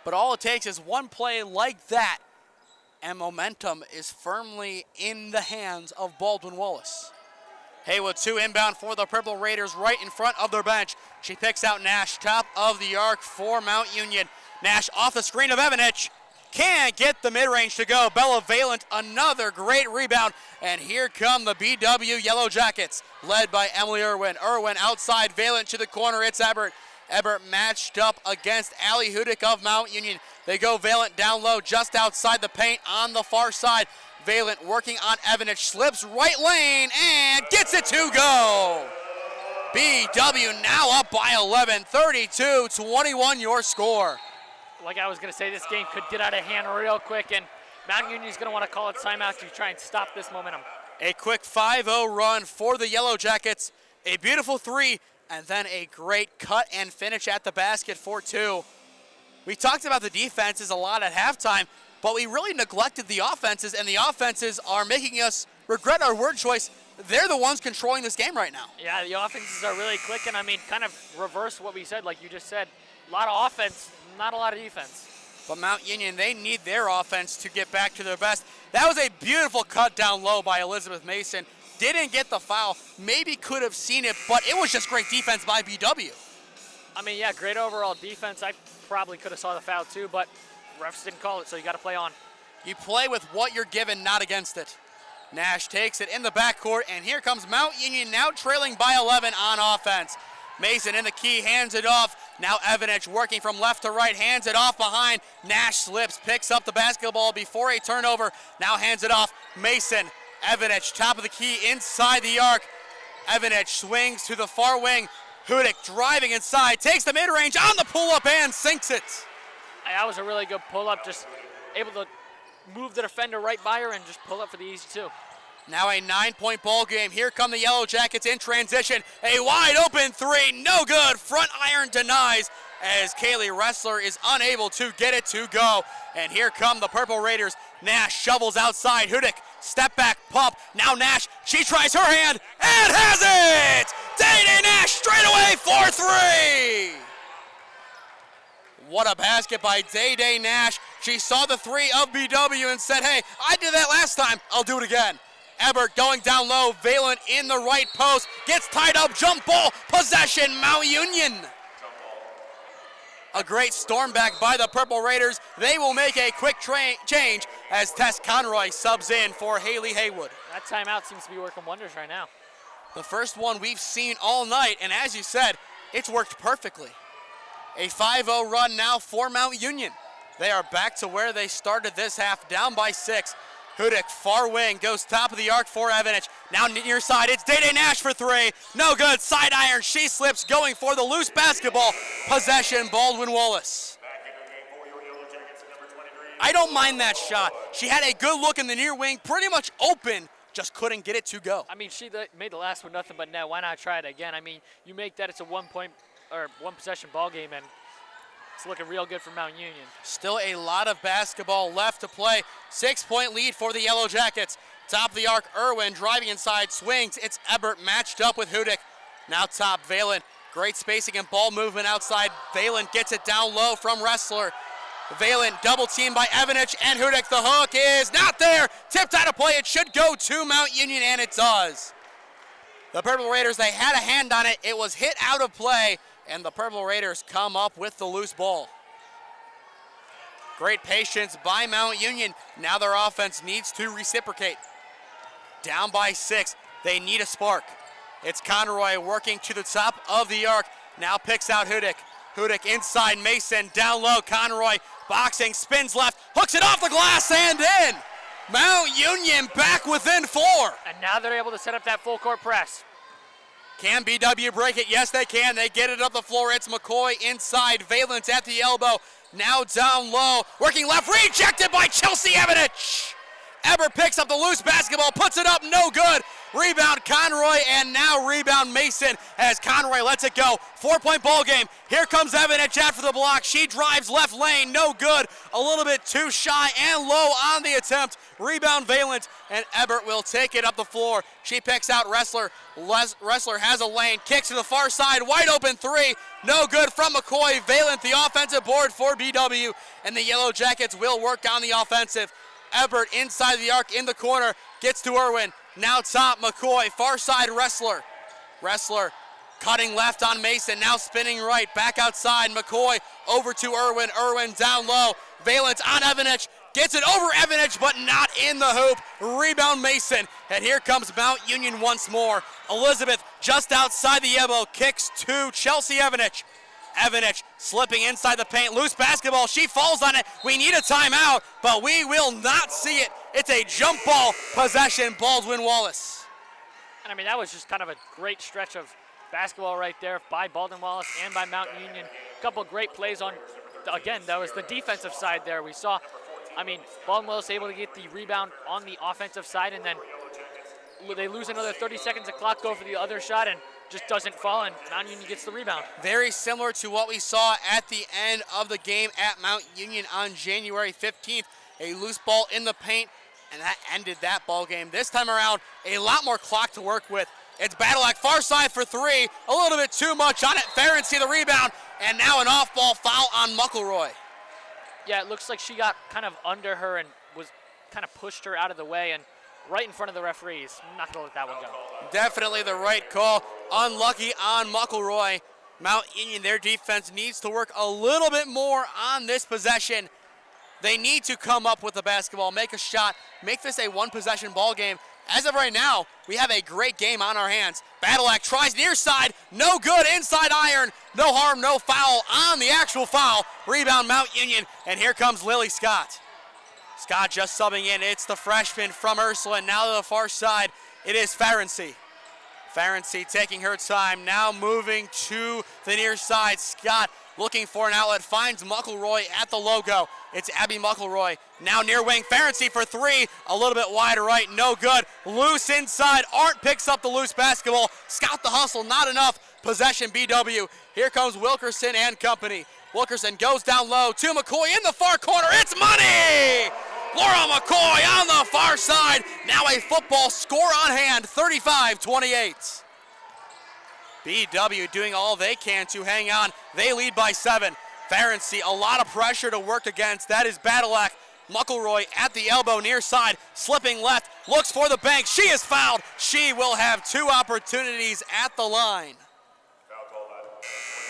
But all it takes is one play like that, and momentum is firmly in the hands of Baldwin Wallace. Haywood 2 inbound for the Purple Raiders right in front of their bench. She picks out Nash, top of the arc for Mount Union. Nash off the screen of Evanich. Can't get the mid-range to go. Bella Valent, another great rebound. And here come the BW Yellow Jackets, led by Emily Irwin. Irwin outside, Valent to the corner, it's Ebert. Ebert matched up against Allie Hudick of Mount Union. They go Valent down low just outside the paint on the far side. Valent working on Evanich, slips right lane and gets it to go. BW now up by 11, 32-21 your score.
Like I was going to say, this game could get out of hand real quick, and Mount Union's going to want to call a timeout to try and stop this momentum.
A quick 5-0 run for the Yellow Jackets, a beautiful three, and then a great cut and finish at the basket for two. We talked about the defenses a lot at halftime, but we really neglected the offenses, and the offenses are making us regret our word choice. They're the ones controlling this game right now.
Yeah, the offenses are really clicking. I mean, kind of reverse what we said, like you just said. A lot of offense, not a lot of defense.
But Mount Union, they need their offense to get back to their best. That was a beautiful cut down low by Elizabeth Mason. Didn't get the foul, maybe could have seen it, but it was just great defense by BW.
I mean, yeah, great overall defense. I probably could have saw the foul too, but refs didn't call it, so you got to play on.
You play with what you're given, not against it. Nash takes it in the backcourt, and here comes Mount Union now trailing by 11 on offense. Mason in the key, hands it off. Now Evanich working from left to right, hands it off behind. Nash slips, picks up the basketball before a turnover. Now hands it off. Mason, Evanich, top of the key, inside the arc. Evanich swings to the far wing. Hudick driving inside, takes the mid-range on the pull-up and sinks it.
That was a really good pull-up, just able to move the defender right by her and just pull up for the easy two.
Now a 9-point ball game. Here come the Yellow Jackets in transition. A wide open three, no good. Front iron denies as Kaylee Wrestler is unable to get it to go. And here come the Purple Raiders. Nash shovels outside. Hudick, step back, pump. Now Nash, she tries her hand and has it! Day Nash straight away for three! What a basket by Day Nash. She saw the three of BW and said, hey, I did that last time, I'll do it again. Ebert going down low, Valent in the right post, gets tied up, jump ball, possession, Mount Union. A great storm back by the Purple Raiders. They will make a quick change as Tess Conroy subs in for Haley Haywood.
That timeout seems to be working wonders right now.
The first one we've seen all night, and as you said, it's worked perfectly. A 5-0 run now for Mount Union. They are back to where they started this half, down by 6. Hudick, far wing, goes top of the arc for Evanich. Now near side, it's Day Nash for three. No good, side iron, she slips, going for the loose basketball. Possession, Baldwin Wallace. I don't mind that shot. She had a good look in the near wing, pretty much open, just couldn't get it to go.
I mean, she made the last one nothing but net. Why not try it again? I mean, you make that, it's a one possession ball game, and it's looking real good for Mount Union. Still
a lot of basketball left to play. 6-point lead for the Yellow Jackets. Top of the arc, Irwin driving inside, swings. It's Ebert matched up with Hudick. Now top, Valent. Great spacing and ball movement outside. Valent gets it down low from Wrestler. Valent double teamed by Evanich and Hudick. The hook is not there. Tipped out of play. It should go to Mount Union, and it does. The Purple Raiders, they had a hand on it. It was hit out of play, and the Purple Raiders come up with the loose ball. Great patience by Mount Union. Now their offense needs to reciprocate. Down by 6. They need a spark. It's Conroy working to the top of the arc. Now picks out Hudick. Hudick inside Mason, down low. Conroy boxing, spins left, hooks it off the glass and in. Mount Union back within 4.
And now they're able to set up that full court press.
Can BW break it? Yes, they can. They get it up the floor. It's McCoy inside. Valent at the elbow. Now down low. Working left. Rejected by Chelsea Evanich. Ebert picks up the loose basketball. Puts it up. No good. Rebound Conroy, and now rebound Mason as Conroy lets it go. 4-point ball game. Here comes Evanich after the block. She drives left lane. No good. A little bit too shy and low on the attempt. Rebound Valent, and Ebert will take it up the floor. She picks out Wrestler. Wrestler has a lane. Kicks to the far side. Wide open three. No good from McCoy. Valent, the offensive board for BW, and the Yellow Jackets will work on the offensive. Ebert inside the arc in the corner. Gets to Irwin. Now top, McCoy, far side, Wrestler. Wrestler cutting left on Mason, now spinning right, back outside, McCoy over to Irwin. Irwin down low, Valent on Evanich, gets it over Evanich, but not in the hoop. Rebound Mason, and here comes Mount Union once more. Elizabeth just outside the elbow, kicks to Chelsea Evanich. Evanich slipping inside the paint, loose basketball, she falls on it. We need a timeout, but we will not see it. It's a jump ball possession, Baldwin Wallace.
And I mean, that was just kind of a great stretch of basketball right there by Baldwin Wallace and by Mount Union. A couple great plays on, again, that was the defensive side there. We saw, I mean, Baldwin Wallace able to get the rebound on the offensive side, and then they lose another 30 seconds of clock, go for the other shot, and just doesn't fall, and Mount Union gets the rebound.
Very similar to what we saw at the end of the game at Mount Union on January 15th. A loose ball in the paint, and that ended that ball game. This time around, a lot more clock to work with. It's Badalak far side for three, a little bit too much on it. Ferenczi the rebound, and now an off-ball foul on McElroy.
Yeah, it looks like she got kind of under her and was kind of pushed her out of the way and right in front of the referees. I'm not going to let that one go.
Definitely the right call. Unlucky on McElroy. Mount Union, their defense needs to work a little bit more on this possession. They need to come up with the basketball, make a shot, make this a one-possession ball game. As of right now, we have a great game on our hands. Badalak tries near side, no good, inside iron, no harm, no foul on the actual foul. Rebound Mount Union, and here comes Lily Scott. Scott just subbing in. It's the freshman from Ursprung. Now to the far side, it is Ferenczi. Ferenczi taking her time, now moving to the near side. Scott looking for an outlet, finds McElroy at the logo. It's Abby McElroy, now near wing. Ferenczi for three, a little bit wide right, no good. Loose inside, Arndt picks up the loose basketball. Scott the hustle, not enough. Possession BW. Here comes Wilkerson and company. Wilkerson goes down low to McCoy in the far corner. It's money! Laura McCoy on the far side. Now a football score on hand, 35-28. BW doing all they can to hang on. They lead by 7. Ferenczi, a lot of pressure to work against. That is Badalak. McElroy at the elbow near side, slipping left, looks for the bank. She is fouled. She will have 2 opportunities at the line.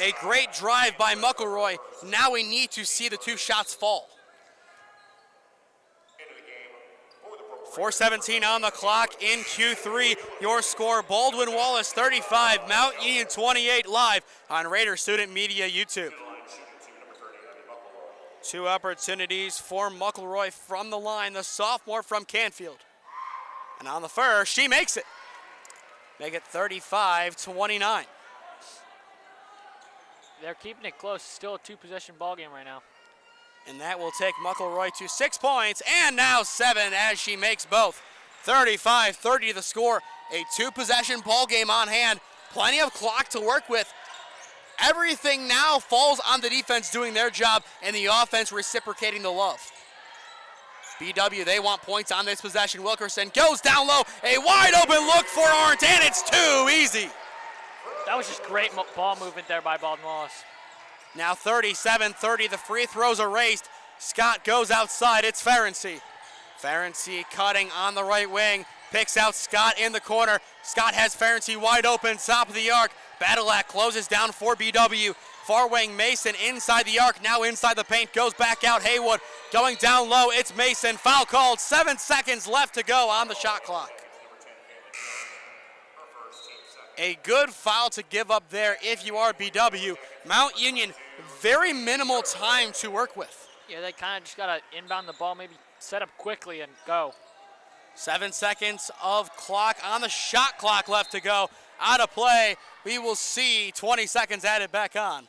A great drive by McElroy. Now we need to see the 2 shots fall. 4:17 on the clock in Q3. Your score, Baldwin Wallace 35, Mount Union 28, live on Raider Student Media YouTube. 2 opportunities for McElroy from the line, the sophomore from Canfield. And on the first, she makes it. Make it 35-29.
They're keeping it close. Still a 2-possession ball game right now.
And that will take McElroy to 6 points, and now 7 as she makes both. 35-30 the score. A 2-possession ball game on hand. Plenty of clock to work with. Everything now falls on the defense doing their job and the offense reciprocating the love. BW, they want points on this possession. Wilkerson goes down low. A wide open look for Arndt, and it's too easy.
That was just great ball movement there by Baldwin Wallace.
Now 37-30, the free throw's erased. Scott goes outside, it's Ferenczi. Ferenczi cutting on the right wing, picks out Scott in the corner. Scott has Ferenczi wide open, top of the arc. Badalak closes down for BW. Far wing Mason inside the arc, now inside the paint, goes back out. Haywood going down low, it's Mason. Foul called, 7 seconds left to go on the shot clock. A good foul to give up there if you are BW. Mount Union, very minimal time to work with.
Yeah, they kind of just got to inbound the ball, maybe set up quickly and go.
7 seconds of clock on the shot clock left to go. Out of play, we will see 20 seconds added back on.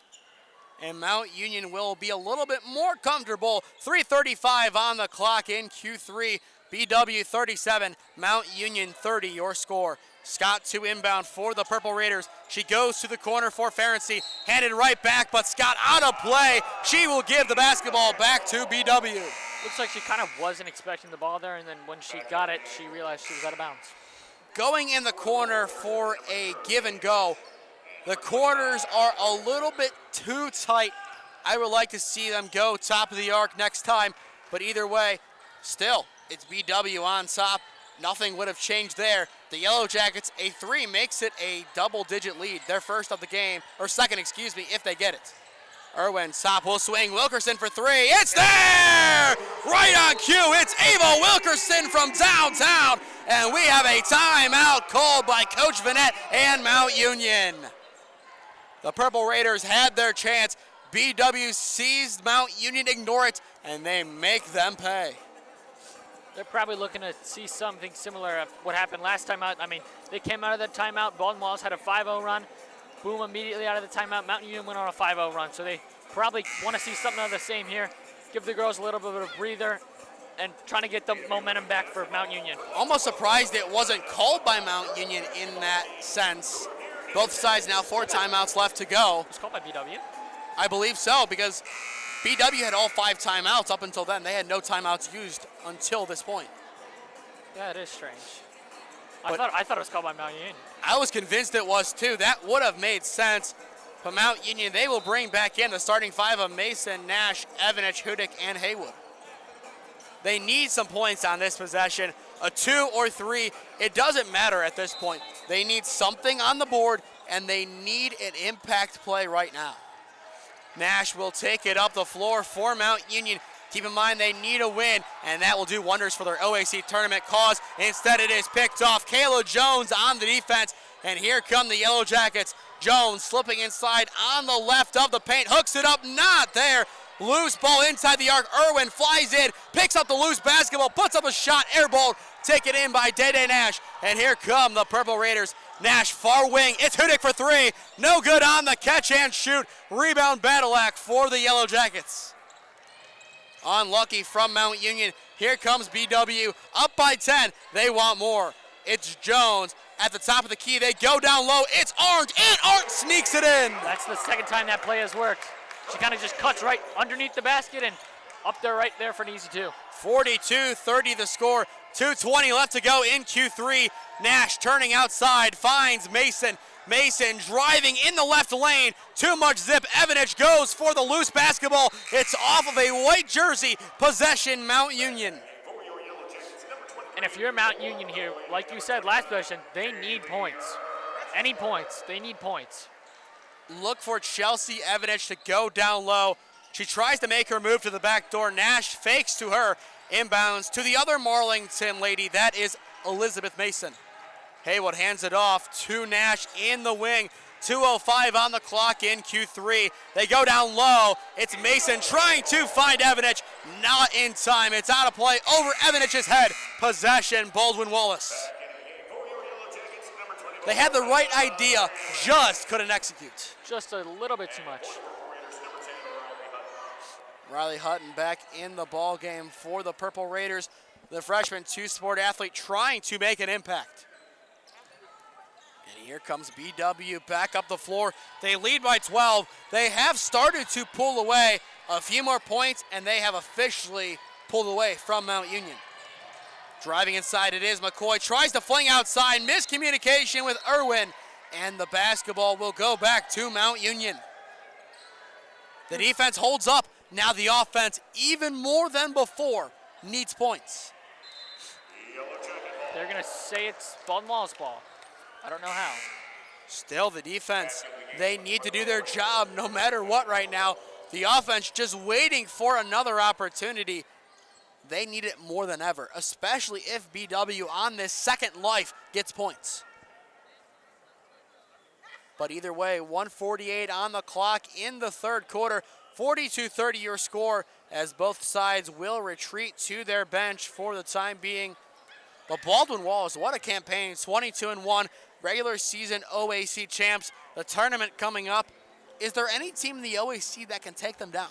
And Mount Union will be a little bit more comfortable. 3:35 on the clock in Q3. BW 37, Mount Union 30, your score. Scott to inbound for the Purple Raiders. She goes to the corner for Ferenczi, handed right back, but Scott out of play. She will give the basketball back to BW.
Looks like she kind of wasn't expecting the ball there, and then when she got it, she realized she was out of bounds.
Going in the corner for a give and go. The corners are a little bit too tight. I would like to see them go top of the arc next time, but either way, still, it's BW on top. Nothing would have changed there. The Yellow Jackets, a 3 makes it a double-digit lead. Their first of the game, or second, excuse me, if they get it. Irwin, top will swing. Wilkerson for 3. It's there! Right on cue. It's Ava Wilkerson from downtown. And we have a timeout called by Coach Vanette and Mount Union. The Purple Raiders had their chance. BW sees Mount Union ignore it, and they make them pay.
They're probably looking to see something similar of what happened last time out. I mean, they came out of the timeout. Baldwin Wallace had a 5-0 run. Boom, immediately out of the timeout. Mountain Union went on a 5-0 run. So they probably want to see something of the same here. Give the girls a little bit of a breather and trying to get the momentum back for Mount Union.
Almost surprised it wasn't called by Mount Union in that sense. Both sides now 4 timeouts left to go.
It was called by BW.
I believe so, because BW had all 5 timeouts up until then. They had no timeouts used until this point.
Yeah, it is strange. I thought it was called by Mount Union.
I was convinced it was too. That would have made sense. But Mount Union, they will bring back in the starting 5 of Mason, Nash, Evanich, Hudick, and Haywood. They need some points on this possession. A 2 or 3, it doesn't matter at this point. They need something on the board, and they need an impact play right now. Nash will take it up the floor for Mount Union. Keep in mind they need a win, and that will do wonders for their OAC tournament cause. Instead, it is picked off. Kayla Jones on the defense, and here come the Yellow Jackets. Jones slipping inside on the left of the paint, hooks it up, not there. Loose ball inside the arc. Irwin flies in, picks up the loose basketball, puts up a shot, airball, taken in by Day-Day Nash. And here come the Purple Raiders. Nash, far wing, it's Hudick for 3. No good on the catch and shoot. Rebound battle act for the Yellow Jackets. Unlucky from Mount Union. Here comes BW, up by 10. They want more. It's Jones at the top of the key. They go down low. It's Arndt, and Arndt sneaks it in.
That's the second time that play has worked. She kind of just cuts right underneath the basket and up there right there for an easy 2.
42-30 the score. 2:20 left to go in Q3. Nash turning outside, finds Mason. Mason driving in the left lane. Too much zip. Evanich goes for the loose basketball. It's off of a white jersey. Possession, Mount Union.
And if you're Mount Union here, like you said last possession, they need points. Any points, they need points.
Look for Chelsea Evanich to go down low. She tries to make her move to the back door. Nash fakes to her. Inbounds to the other Marlington lady. That is Elizabeth Mason. Haywood hands it off to Nash in the wing. 2:05 on the clock in Q3. They go down low. It's Mason trying to find Evanich. Not in time. It's out of play over Evanich's head. Possession, Baldwin Wallace. They had the right idea, just couldn't execute.
Just a little bit too much.
Riley Hutton back in the ball game for the Purple Raiders. The freshman two-sport athlete trying to make an impact. And here comes BW back up the floor. They lead by 12. They have started to pull away. A few more points, and they have officially pulled away from Mount Union. Driving inside it is McCoy. Tries to fling outside. Miscommunication with Irwin. And the basketball will go back to Mount Union. The defense holds up. Now the offense, even more than before, needs points.
They're going to say it's Baldwin Wallace ball. I don't know how.
Still, the defense, they need to do their job no matter what right now. The offense just waiting for another opportunity. They need it more than ever, especially if BW on this second life gets points. But either way, 1:48 on the clock in the third quarter. 42-30 your score, as both sides will retreat to their bench for the time being. But Baldwin Wallace, what a campaign, 22-1, regular season OAC champs. The tournament coming up. Is there any team in the OAC that can take them down?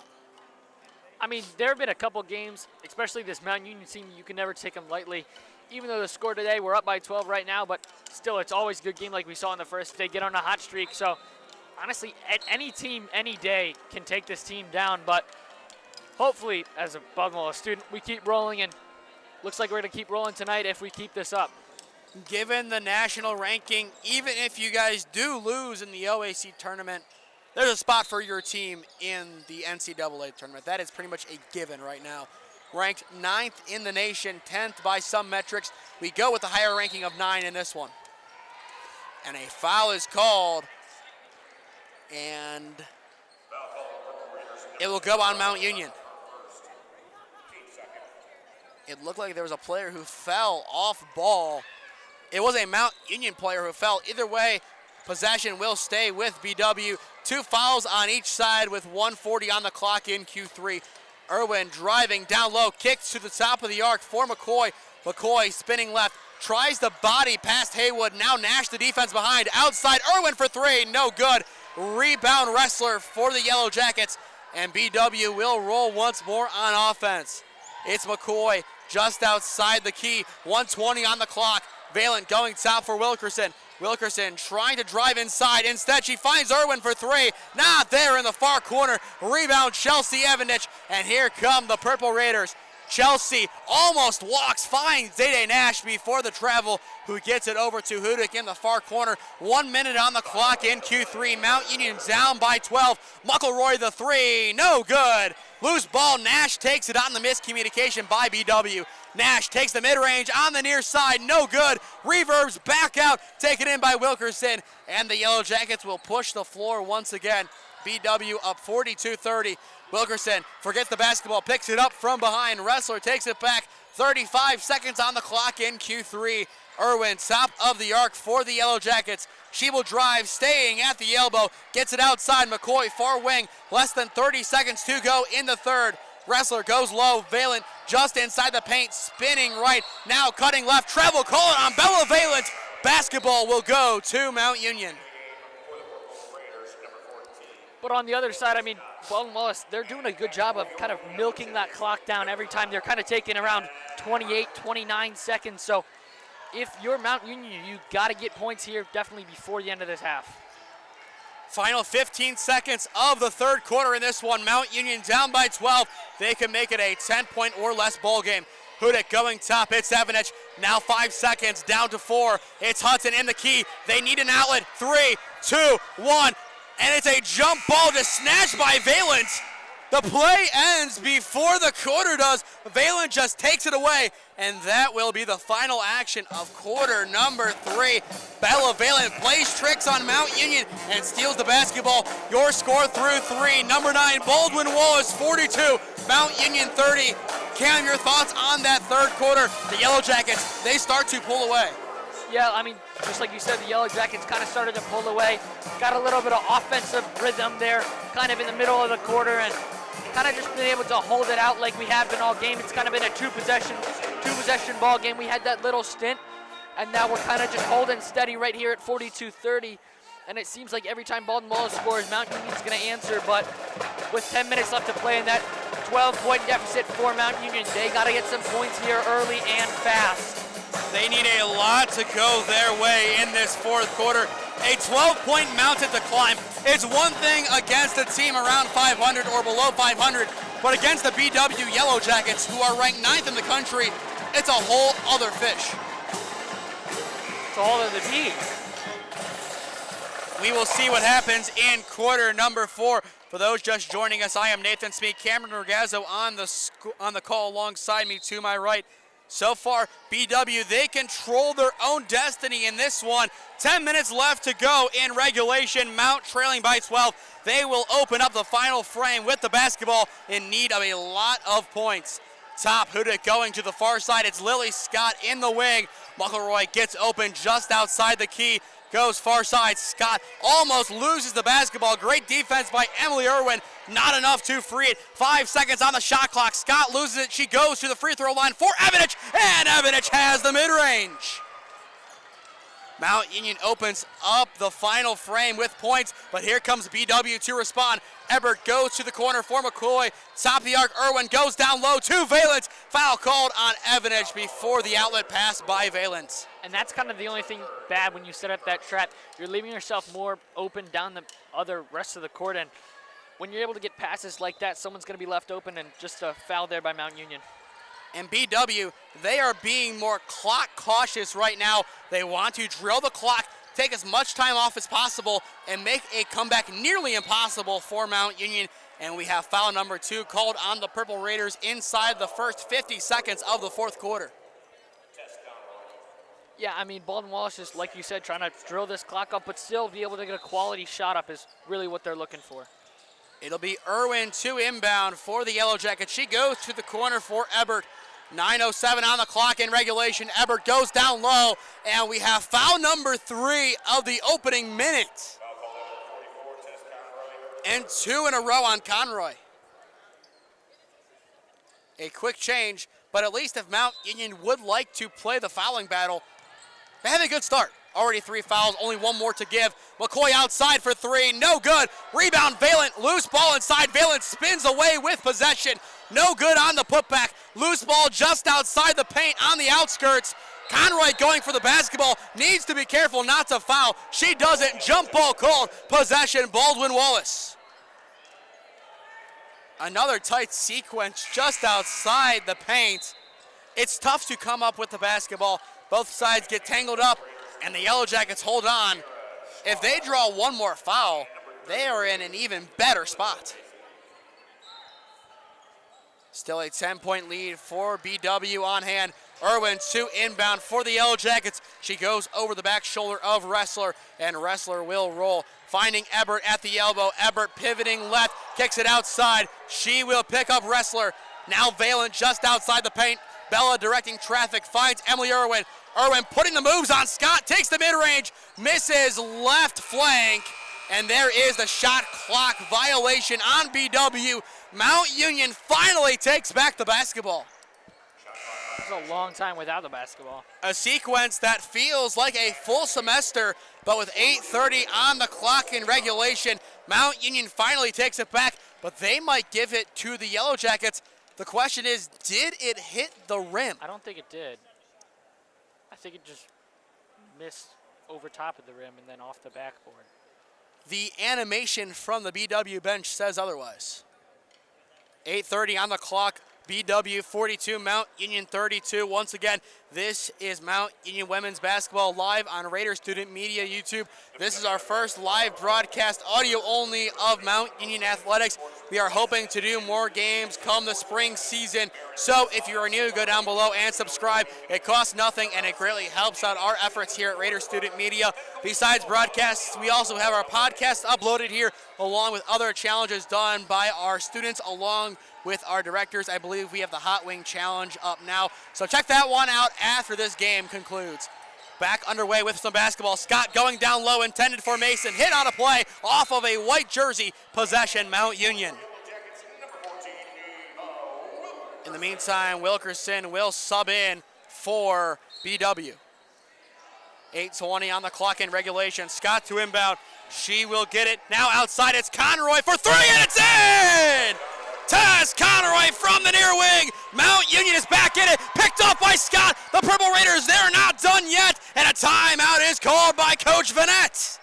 I mean, there have been a couple games, especially this Mount Union team, you can never take them lightly. Even though the score today, we're up by 12 right now, but still, it's always a good game like we saw in the first. They get on a hot streak, so honestly, any team, any day can take this team down, but hopefully, as a Baldwin Wallace student, we keep rolling, and looks like we're going to keep rolling tonight if we keep this up.
Given the national ranking, even if you guys do lose in the OAC tournament, there's a spot for your team in the NCAA tournament. That is pretty much a given right now. Ranked 9th in the nation, 10th by some metrics. We go with the higher ranking of 9 in this one. And a foul is called. And it will go on Mount Union. It looked like there was a player who fell off ball. It was a Mount Union player who fell. Either way, possession will stay with BW. 2 fouls on each side with 1:40 on the clock in Q3. Irwin driving down low, kicks to the top of the arc for McCoy. McCoy spinning left, tries to body past Haywood. Now Nash the defense behind. Outside, Irwin for three, no good. Rebound Wrestler for the Yellow Jackets, and BW will roll once more on offense. It's McCoy just outside the key, 1:20 on the clock. Valent going top for Wilkerson. Wilkerson trying to drive inside. Instead, she finds Irwin for three. Not there in the far corner. Rebound, Chelsea Evendich. And here come the Purple Raiders. Chelsea almost walks, finds Day Nash before the travel, who gets it over to Hudick in the far corner. 1 minute on the clock in Q3. Mount Union down by 12. Muckleroy the three, no good. Loose ball, Nash takes it on the miscommunication by BW. Nash takes the mid-range on the near side, no good. Reverbs back out, taken in by Wilkerson, and the Yellow Jackets will push the floor once again. BW up 42-30. Wilkerson forgets the basketball, picks it up from behind. Wrestler takes it back. 35 seconds on the clock in Q3. Irwin, top of the arc for the Yellow Jackets. She will drive, staying at the elbow. Gets it outside. McCoy, far wing. Less than 30 seconds to go in the third. Wrestler goes low. Valent just inside the paint, spinning right. Now cutting left. Travel, call it on Bella Valent. Basketball will go to Mount Union.
But on the other side, I mean, Baldwin Wallace, they're doing a good job of kind of milking that clock down every time. They're kind of taking around 28, 29 seconds. So if you're Mount Union, you got to get points here definitely before the end of this half.
Final 15 seconds of the third quarter in this one. Mount Union down by 12. They can make it a 10-point or less ball game. Hudick going top, it's Evendich. Now 5 seconds, down to 4. It's Hudson in the key. They need an outlet. 3, 2, 1. And it's a jump ball just snatched by Valent. The play ends before the quarter does. Valent just takes it away, and that will be the final action of quarter number 3. Bella Valent plays tricks on Mount Union and steals the basketball. Your score through 3. Number 9, Baldwin Wallace, 42. Mount Union, 30. Cam, your thoughts on that third quarter? The Yellow Jackets, they start to pull away.
Yeah, I mean, just like you said, the Yellow Jackets kind of started to pull away. Got a little bit of offensive rhythm there, kind of in the middle of the quarter, and kind of just been able to hold it out like we have been all game. It's kind of been a two-possession ball game. We had that little stint, and now we're kind of just holding steady right here at 42-30. And it seems like every time Baldwin Wallace scores, Mount Union's going to answer. But with 10 minutes left to play in that 12-point deficit for Mount Union, they got to get some points here early and fast.
They need a lot to go their way in this fourth quarter. A 12-point mountain to climb. It's one thing against a team around 500 or below 500, but against the BW Yellow Jackets, who are ranked 9th in the country, it's a whole other fish.
It's a whole other beat.
We will see what happens in quarter number 4. For those just joining us, I am Nathan Smee. Cameron Regazzo on the call alongside me to my right. So far, BW, they control their own destiny in this one. 10 minutes left to go in regulation. Mount trailing by 12. They will open up the final frame with the basketball in need of a lot of points. Top, Hudick going to the far side. It's Lily Scott in the wing. Muckleroy gets open just outside the key. Goes far side. Scott almost loses the basketball. Great defense by Emily Irwin. Not enough to free it. 5 seconds on the shot clock. Scott loses it. She goes to the free throw line for Evendich, and Evendich has the mid-range. Mount Union opens up the final frame with points, but here comes BW to respond. Ebert goes to the corner for McCoy. Top of the arc, Irwin goes down low to Valent. Foul called on Evendich before the outlet pass by Valent.
And that's kind of the only thing bad when you set up that trap. You're leaving yourself more open down the other rest of the court, and when you're able to get passes like that, someone's going to be left open, and just a foul there by Mount Union.
And BW, they are being more clock cautious right now. They want to drill the clock, take as much time off as possible, and make a comeback nearly impossible for Mount Union. And we have foul number 2 called on the Purple Raiders inside the first 50 seconds of the fourth quarter.
Yeah, I mean, Baldwin Wallace is, like you said, trying to drill this clock up, but still be able to get a quality shot up is really what they're looking for.
It'll be Irwin to inbound for the Yellow Jackets. She goes to the corner for Ebert. 9:07 on the clock in regulation. Ebert goes down low, and we have foul number 3 of the opening minute. And 2 in a row on Conroy. a quick change, but at least if Mount Union would like to play the fouling battle, they have a good start. Already 3 fouls, only 1 more to give. McCoy outside for 3, no good. Rebound, Valent, loose ball inside. Valent spins away with possession. No good on the putback. Loose ball just outside the paint on the outskirts. Conroy going for the basketball, needs to be careful not to foul. She doesn't, jump ball called. Possession, Baldwin Wallace. Another tight sequence just outside the paint. It's tough to come up with the basketball. Both sides get tangled up, and the Yellow Jackets hold on. If they draw 1 more foul, they are in an even better spot. Still a 10-point lead for BW on hand. Irwin to inbound for the Yellow Jackets. She goes over the back shoulder of Wrestler, and Wrestler will roll. Finding Ebert at the elbow. Ebert pivoting left, kicks it outside. She will pick up Wrestler. Now Valent just outside the paint. Bella directing traffic, finds Emily Irwin. Irwin putting the moves on Scott, takes the mid-range, misses left flank, and there is the shot clock violation on BW. Mount Union finally takes back the basketball.
It's a long time without the basketball.
A sequence that feels like a full semester, but with 8:30 on the clock in regulation, Mount Union finally takes it back, but they might give it to the Yellow Jackets. The question is, did it hit the rim?
I don't think it did. I think it just missed over top of the rim and then off the backboard.
The animation from the BW bench says otherwise. 8:30 on the clock. BW 42, Mount Union 32. Once again, this is Mount Union Women's Basketball live on Raider Student Media YouTube. This is our first live broadcast, audio only, of Mount Union Athletics. We are hoping to do more games come the spring season. So if you are new, go down below and subscribe. It costs nothing, and it greatly helps out our efforts here at Raider Student Media. Besides broadcasts, we also have our podcast uploaded here, along with other challenges done by our students, along with our directors. I believe we have the Hot Wing Challenge up now. So check that one out after this game concludes. Back underway with some basketball. Scott going down low, intended for Mason. Hit on a play off of a white jersey. Possession, Mount Union. In the meantime, Wilkerson will sub in for BW. 8:20 on the clock in regulation. Scott to inbound. She will get it. Now outside, it's Conroy for 3, and it's in! Taz Conroy from the near wing. Mount Union is back in it. Picked up by Scott. The Purple Raiders, they're not done yet. And a timeout is called by Coach Vanette.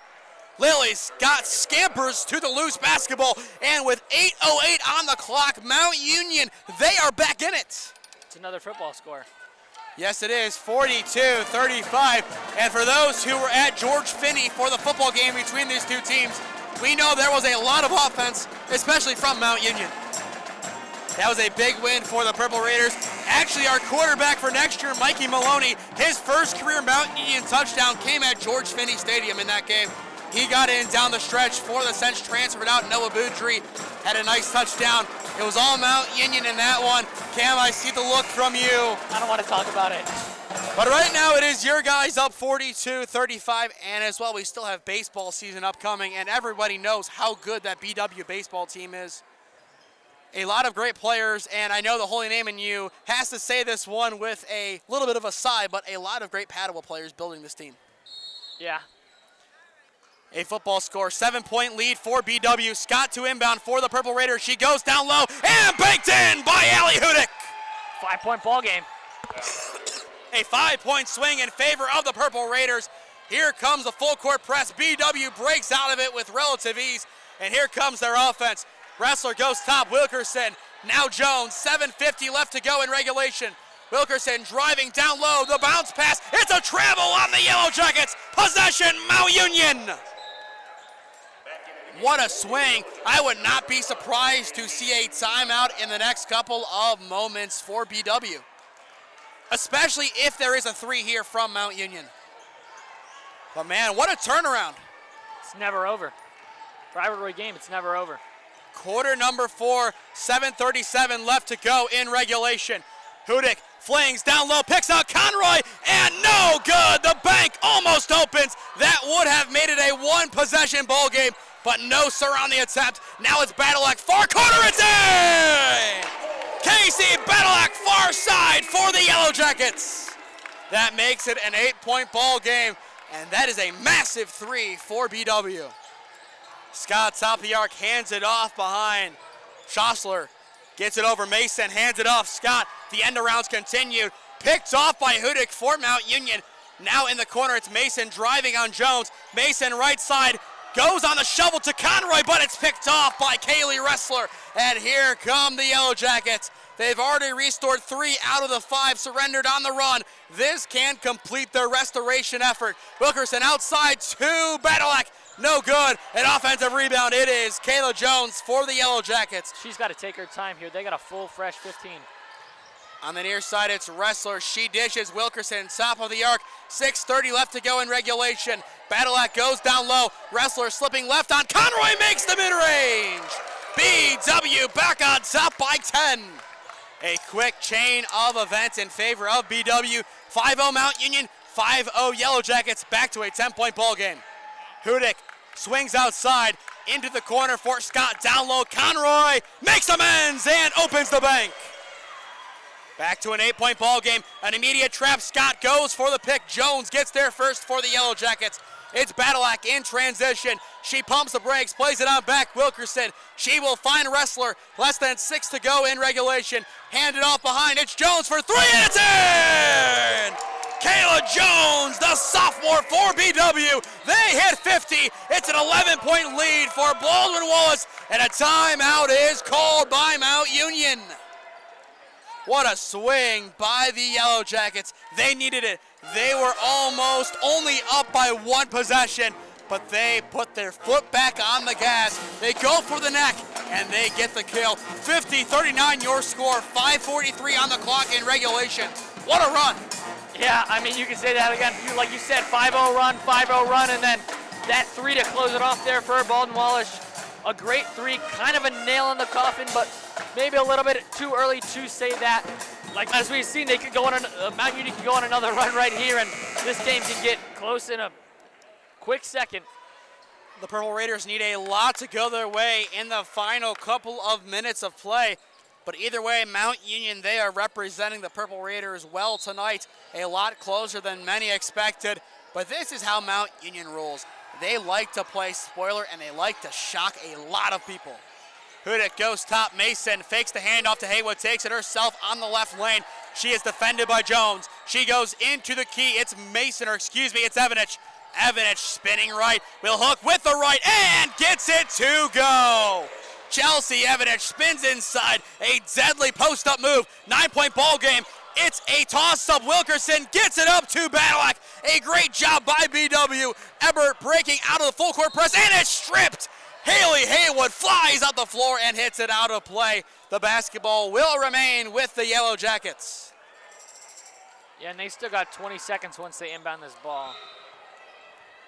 Lily Scott scampers to the loose basketball. And with 8:08 on the clock, Mount Union, they are back in it.
It's another football score.
Yes, it is, 42-35. And for those who were at George Finney for the football game between these two teams, we know there was a lot of offense, especially from Mount Union. That was a big win for the Purple Raiders. Actually, our quarterback for next year, Mikey Maloney, his first career Mount Union touchdown came at George Finney Stadium in that game. He got in down the stretch for the Sense, transferred out. Noah Boudry had a nice touchdown. It was all Mount Union in that one. Cam, I see the look from you.
I don't want to talk about it.
But right now it is your guys up 42-35, and as well we still have baseball season upcoming, and everybody knows how good that BW baseball team is. A lot of great players, and I know the Holy Name in you has to say this one with a little bit of a sigh, but a lot of great Padua players building this team.
Yeah.
A football score, 7-point lead for BW. Scott to inbound for the Purple Raiders. She goes down low and banked in by Allie Hudick.
5-point ball game.
A 5-point swing in favor of the Purple Raiders. Here comes the full court press. BW breaks out of it with relative ease, and here comes their offense. Wrestler goes top, Wilkerson. Now Jones, 7:50 left to go in regulation. Wilkerson driving down low, the bounce pass. It's a travel on the Yellow Jackets. Possession, Mount Union. What a swing. I would not be surprised to see a timeout in the next couple of moments for BW, especially if there is a 3 here from Mount Union. But man, what a turnaround.
It's never over. Rivalry game, it's never over.
Quarter number 4, 7:37 left to go in regulation. Hudick flings down low, picks out Conroy, and no good. The bank almost opens. That would have made it a 1-possession ball game, but no sir on the attempt. Now it's Badalek, far corner, it's in! Casey Badalak, far side for the Yellow Jackets. That makes it an 8-point ball game, and that is a massive 3 for BW. Scott, top of the arc, hands it off behind. Schossler gets it over Mason, hands it off. Scott, the end arounds continued. Picked off by Hudick for Mount Union. Now in the corner, it's Mason driving on Jones. Mason right side, goes on the shovel to Conroy, but it's picked off by Kaylee Ressler. And here come the Yellow Jackets. They've already restored 3 out of the 5 surrendered on the run. This can complete their restoration effort. Wilkerson outside to Badalak. No good. An offensive rebound. It is Kayla Jones for the Yellow Jackets.
She's got to take her time here. They got a full, fresh 15.
On the near side, it's Ressler. She dishes Wilkerson, top of the arc. 6:30 left to go in regulation. Badalak goes down low. Ressler slipping left on Conroy, makes the mid-range. BW back on top by 10. A quick chain of events in favor of BW. 5-0 Mount Union, 5-0 Yellow Jackets, back to a 10-point ball game. Hudick swings outside into the corner for Scott, down low. Conroy makes amends and opens the bank. Back to an 8-point ball game. An immediate trap. Scott goes for the pick. Jones gets there first for the Yellow Jackets. It's Badalak in transition. She pumps the brakes, plays it on back. Wilkerson. She will find Ressler. Less than 6 to go in regulation. Handed off behind. It's Jones for 3, and it's in! Kayla Jones, the sophomore for BW. They hit 50. It's an 11-point lead for Baldwin Wallace, and a timeout is called by Mount Union. What a swing by the Yellow Jackets. They needed it. They were almost only up by 1 possession, but they put their foot back on the gas. They go for the neck, and they get the kill. 50-39 your score, 5:43 on the clock in regulation. What a run.
Yeah, I mean, you can say that again. Like you said, 5-0 run, and then that 3 to close it off there for Baldwin Wallace. A great 3, kind of a nail in the coffin, but maybe a little bit too early to say that. Like, as we've seen, they could go on Mount Union could go on another run right here, and this game can get close in a quick second.
The Purple Raiders need a lot to go their way in the final couple of minutes of play. But either way, Mount Union, they are representing the Purple Raiders well tonight. A lot closer than many expected. But this is how Mount Union rolls. They like to play spoiler, and they like to shock a lot of people. Hudick goes top. Mason fakes the handoff to Haywood, takes it herself on the left lane. She is defended by Jones. She goes into the key. It's Mason, or excuse me, it's Evanich. Evanich spinning right, will hook with the right, and gets it to go. Chelsea Evanich spins inside, a deadly post-up move. 9-point ball game. It's a toss-up. Wilkerson gets it up to Badalak. A great job by BW. Ebert breaking out of the full court press, and it's stripped. Haley Haywood flies out the floor and hits it out of play. The basketball will remain with the Yellow Jackets.
Yeah, and they still got 20 seconds once they inbound this ball.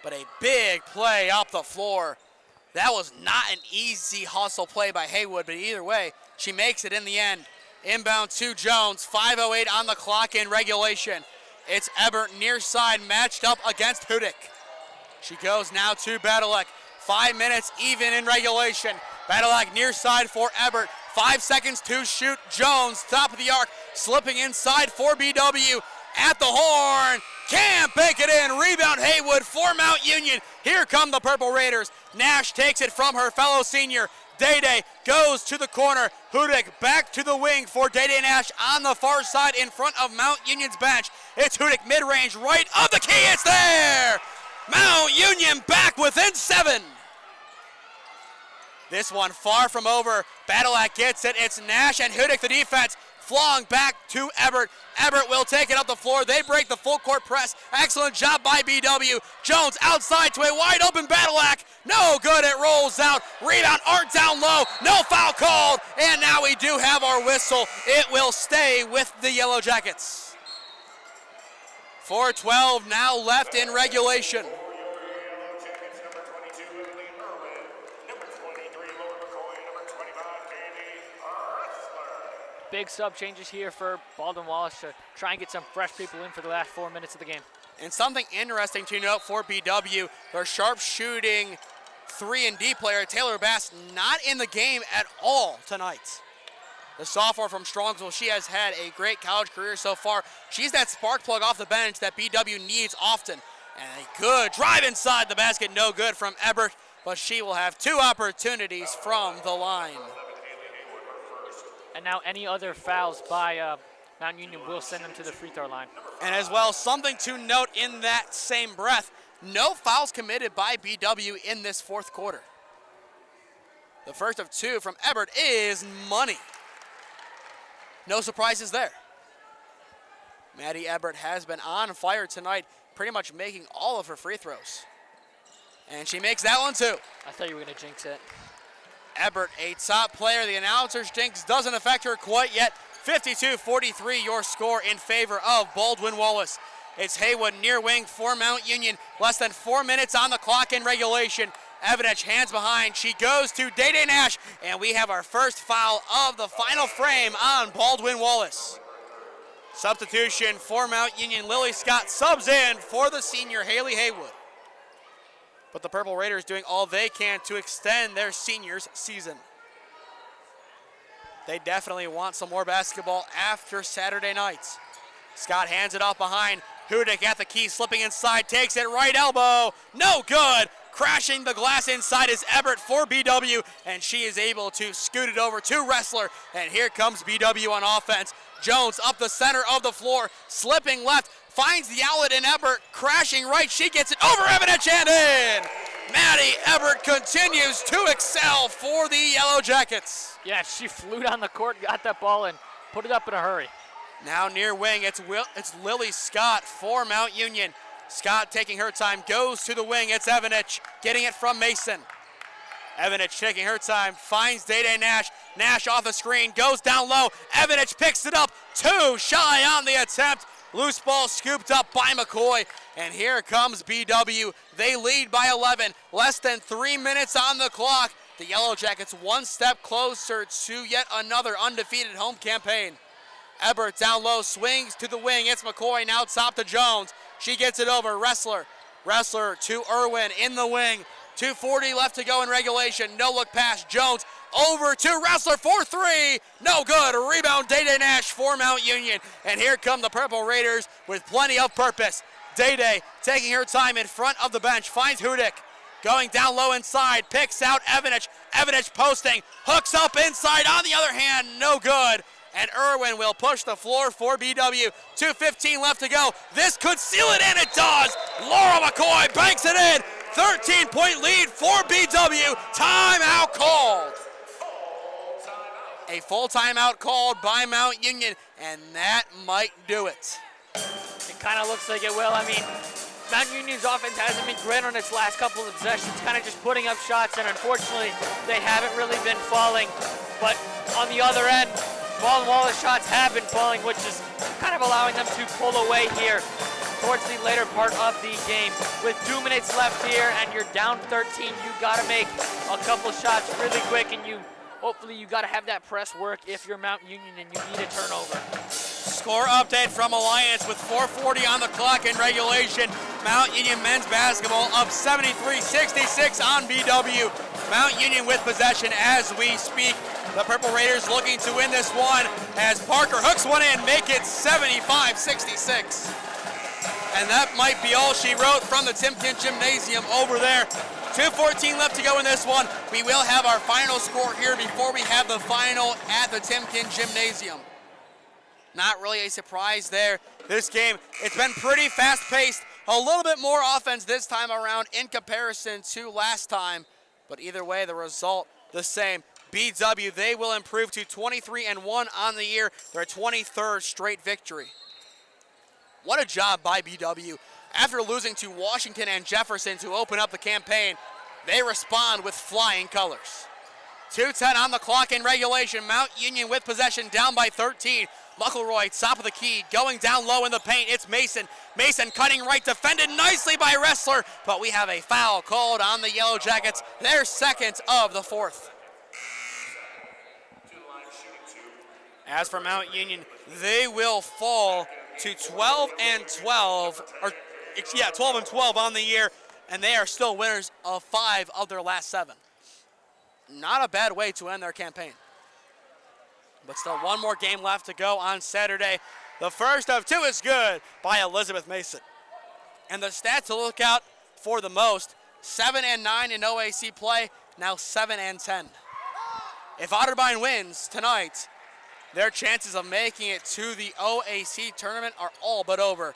But a big play off the floor. That was not an easy hustle play by Haywood, but either way, she makes it in the end. Inbound to Jones, 5:08 on the clock in regulation. It's Ebert near side matched up against Hudick. She goes now to Badalak. 5 minutes even in regulation. Badalak near side for Ebert. 5 seconds to shoot. Jones, top of the arc, slipping inside for BW. At the horn, can't bank it in. Rebound Haywood for Mount Union. Here come the Purple Raiders. Nash takes it from her fellow senior. Day-Day goes to the corner. Hudick back to the wing for Day-Day Nash on the far side in front of Mount Union's bench. It's Hudick mid-range right of the key. It's there! Mount Union back within 7. This one far from over. Badalak gets it. It's Nash and Hudick, the defense, flung back to Ebert. Ebert will take it up the floor. They break the full court press. Excellent job by BW. Jones outside to a wide open Badalak. No good. It rolls out. Rebound Art down low. No foul called. And now we do have our whistle. It will stay with the Yellow Jackets. 4:12 now left in regulation.
Big sub changes here for Baldwin Wallace to try and get some fresh people in for the last 4 minutes of the game.
And something interesting to note for BW, their sharp shooting 3-and-D player, Taylor Bass, not in the game at all tonight. the sophomore from Strongsville. She has had a great college career so far. She's that spark plug off the bench that BW needs often. And a good drive inside the basket, no good from Ebert, but she will have 2 opportunities from the line.
And now any other fouls by Mount Union will send them to the free throw line.
And as well, something to note in that same breath, no fouls committed by BW in this fourth quarter. The first of 2 from Ebert is money. No surprises there. Maddie Ebert has been on fire tonight, pretty much making all of her free throws. And she makes that one too.
I thought you were going to jinx it.
Ebert, a top player. The announcer's jinx doesn't affect her quite yet. 52-43 your score in favor of Baldwin Wallace. It's Haywood near wing for Mount Union. Less than 4 minutes on the clock in regulation. Evidich hands behind. She goes to Day Nash, and we have our first foul of the final frame on Baldwin Wallace. Substitution for Mount Union. Lily Scott subs in for the senior Haley Haywood. But the Purple Raiders doing all they can to extend their seniors' season. They definitely want some more basketball after Saturday nights. Scott hands it off behind. Hudick at the key, slipping inside, takes it right elbow. No good. Crashing the glass inside is Ebert for BW, and she is able to scoot it over to Wrestler. And here comes BW on offense. Jones up the center of the floor, slipping left, finds the outlet in Ebert, crashing right. She gets it over Evidich and in. Maddie Ebert continues to excel for the Yellow Jackets.
Yeah, she flew down the court, got that ball, and put it up in a hurry.
Now near wing, it's Lily Scott for Mount Union. Scott taking her time, goes to the wing. It's Evanich getting it from Mason. Evanich taking her time, finds Day Nash. Nash off the screen, goes down low. Evanich picks it up, 2 shy on the attempt. Loose ball scooped up by McCoy. And here comes BW. They lead by 11. Less than 3 minutes on the clock. The Yellow Jackets 1 step closer to yet another undefeated home campaign. Ebert down low, swings to the wing. It's McCoy, now top to Jones. She gets it over, Wrestler. Wrestler to Irwin in the wing. 2:40 left to go in regulation. No look pass, Jones over to Wrestler for 3. No good, rebound Day Nash for Mount Union. And here come the Purple Raiders with plenty of purpose. Day taking her time in front of the bench, finds Hudick. Going down low inside, picks out Evanich. Evanich posting, hooks up inside. On the other hand, no good. And Irwin will push the floor for BW. 2:15 left to go. This could seal it, and it does. Laura McCoy banks it in. 13-point lead for BW. Timeout called. A full timeout called by Mount Union, and that might do it.
It kind of looks like it will. I mean, Mount Union's offense hasn't been great on its last couple of possessions, kind of just putting up shots, and unfortunately, they haven't really been falling. But on the other end, Baldwin Wallace shots have been falling, which is kind of allowing them to pull away here towards the later part of the game. With 2 minutes left here and you're down 13, you got to make a couple shots really quick, and hopefully you got to have that press work if you're Mount Union and you need a turnover.
Score update from Alliance with 4:40 on the clock in regulation. Mount Union men's basketball up 73-66 on BW. Mount Union with possession as we speak. The Purple Raiders looking to win this one as Parker hooks one in, make it 75-66. And that might be all she wrote from the Timken Gymnasium over there. 2:14 left to go in this one. We will have our final score here before we have the final at the Timken Gymnasium. Not really a surprise there. This game, it's been pretty fast-paced. A little bit more offense this time around in comparison to last time. But either way, the result the same. BW, they will improve to 23-1 on the year. Their 23rd straight victory. What a job by BW. After losing to Washington and Jefferson to open up the campaign, they respond with flying colors. 2:10 on the clock in regulation. Mount Union with possession, down by 13. McElroy, top of the key, going down low in the paint. It's Mason. Mason cutting right, defended nicely by Wrestler, but we have a foul called on the Yellow Jackets, their second of the fourth. As for Mount Union, they will fall to 12-12, 12-12 on the year, and they are still winners of 5 of their last 7. Not a bad way to end their campaign. But still one more game left to go on Saturday. The first of two is good by Elizabeth Mason. And the stats to look out for the most, 7-9 in OAC play, now 7-10. If Otterbein wins tonight, their chances of making it to the OAC tournament are all but over.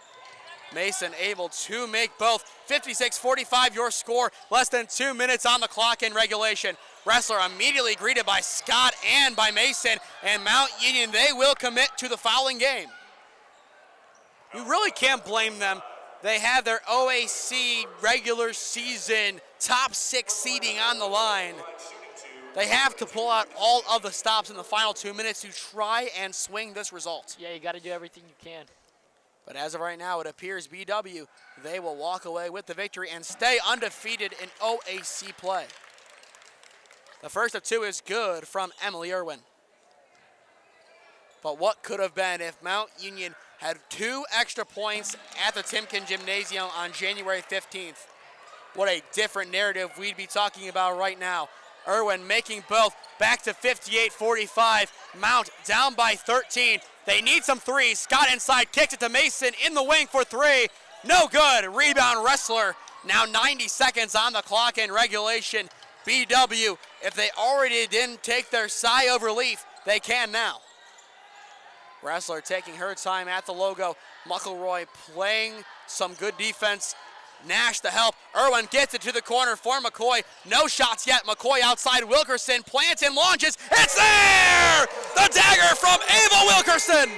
Mason able to make both. 56-45 your score, less than 2 minutes on the clock in regulation. Wrestler immediately greeted by Scott and by Mason, and Mount Union, they will commit to the following game. You really can't blame them. They have their OAC regular season top 6 seeding on the line. They have to pull out all of the stops in the final 2 minutes to try and swing this result.
Yeah, you got to do everything you can.
But as of right now, it appears BW, they will walk away with the victory and stay undefeated in OAC play. The first of two is good from Emily Irwin. But what could have been if Mount Union had 2 extra points at the Timken Gymnasium on January 15th? What a different narrative we'd be talking about right now. Irwin making both, back to 58-45. Mount down by 13. They need some threes. Scott inside, kicks it to Mason in the wing for 3. No good. Rebound Wrestler. Now 90 seconds on the clock in regulation. BW, if they already didn't take their sigh of relief, they can now. Wrestler taking her time at the logo. McElroy playing some good defense. Nash the help. Irwin gets it to the corner for McCoy. No shots yet. McCoy outside Wilkerson. Plants and launches. It's there! The dagger from Ava Wilkerson!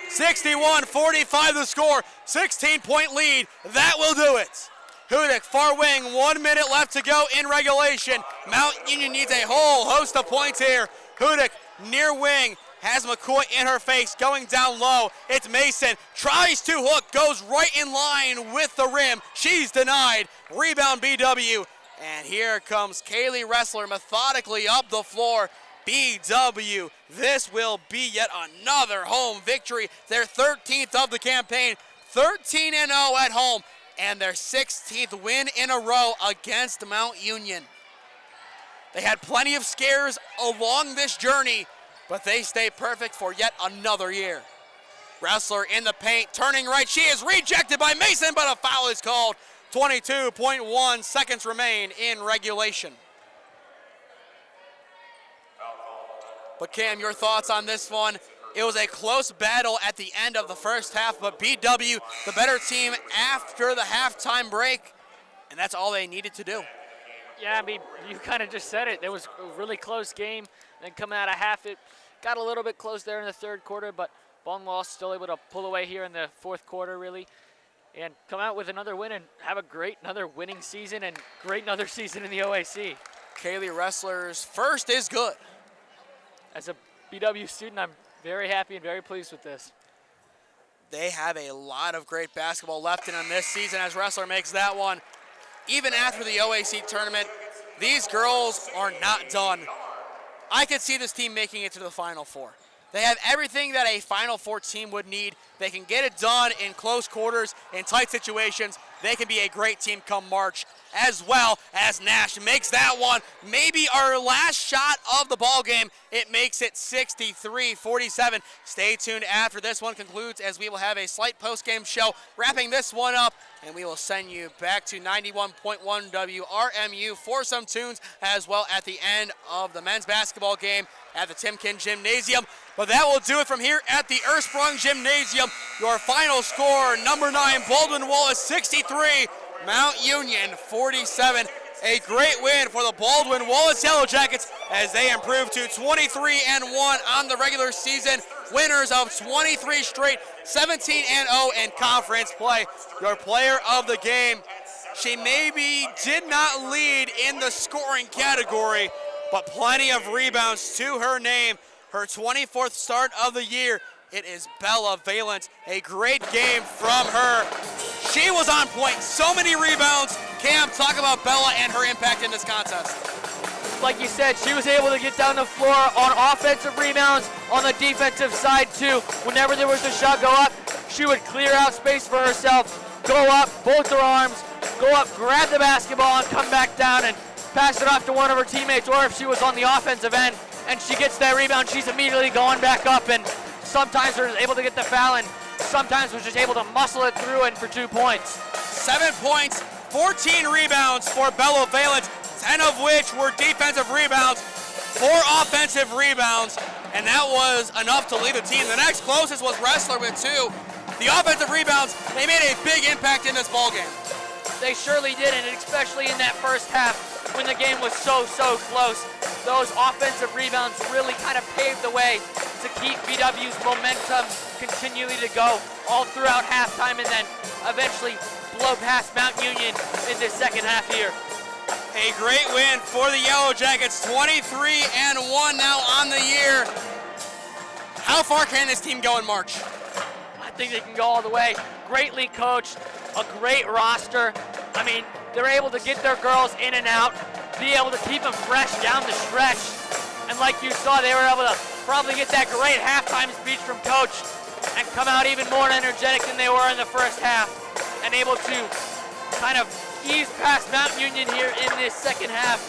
61-45 the score. 16-point lead. That will do it. Hudick, far wing. 1 minute left to go in regulation. Mount Union needs a whole host of points here. Hudick, near wing. Has McCoy in her face, going down low. It's Mason, tries to hook, goes right in line with the rim. She's denied. Rebound BW. And here comes Kaylee Wrestler methodically up the floor. BW, this will be yet another home victory. Their 13th of the campaign, 13-0 at home, and their 16th win in a row against Mount Union. They had plenty of scares along this journey, but they stay perfect for yet another year. Wrestler in the paint, turning right. She is rejected by Mason, but a foul is called. 22.1 seconds remain in regulation. But Cam, your thoughts on this one? It was a close battle at the end of the first half, but BW, the better team after the halftime break, and that's all they needed to do.
Yeah, I mean, you kind of just said it. It was a really close game. Then coming out of half, it got a little bit close there in the third quarter, but Baldwin Wallace still able to pull away here in the fourth quarter, really, and come out with another win and have a great another winning season and great another season in the OAC.
Kaylee Wrestler's first is good.
As a BW student, I'm very happy and very pleased with this.
They have a lot of great basketball left in them this season as Wrestler makes that one. Even after the OAC tournament, these girls are not done. I could see this team making it to the Final Four. They have everything that a Final Four team would need. They can get it done in close quarters, in tight situations. They can be a great team come March, as well as Nash makes that one. Maybe our last shot of the ball game. It makes it 63-47. Stay tuned after this one concludes, as we will have a slight post-game show wrapping this one up, and we will send you back to 91.1 WRMU for some tunes, as well at the end of the men's basketball game at the Timken Gymnasium. But that will do it from here at the Ursprung Gymnasium. Your final score, number 9, Baldwin Wallace 63, Mount Union 47. A great win for the Baldwin Wallace Yellow Jackets as they improve to 23-1 on the regular season. Winners of 23 straight, 17-0 in conference play. Your player of the game, she maybe did not lead in the scoring category, but plenty of rebounds to her name. Her 24th start of the year. It is Bella Valent. A great game from her. She was on point. So many rebounds. Cam, talk about Bella and her impact in this contest.
Like you said, she was able to get down the floor on offensive rebounds, on the defensive side too. Whenever there was a shot go up, she would clear out space for herself, go up, both her arms, go up, grab the basketball, and come back down and pass it off to one of her teammates, or if she was on the offensive end, and she gets that rebound. She's immediately going back up, and sometimes was able to get the foul, and sometimes was just able to muscle it through and for 2 points.
7 points, 14 rebounds for Bella Valent, 10 of which were defensive rebounds, 4 offensive rebounds, and that was enough to lead the team. The next closest was Wrestler with 2. The offensive rebounds, they made a big impact in this ballgame.
They surely did, and especially in that first half when the game was so close. Those offensive rebounds really kind of paved the way to keep BW's momentum continually to go all throughout halftime and then eventually blow past Mount Union in this second half here.
A great win for the Yellow Jackets, 23-1 now on the year. How far can this team go in March?
I think they can go all the way. Greatly coached, a great roster. I mean, they're able to get their girls in and out, be able to keep them fresh down the stretch. And like you saw, they were able to probably get that great halftime speech from coach and come out even more energetic than they were in the first half and able to kind of ease past Mount Union here in this second half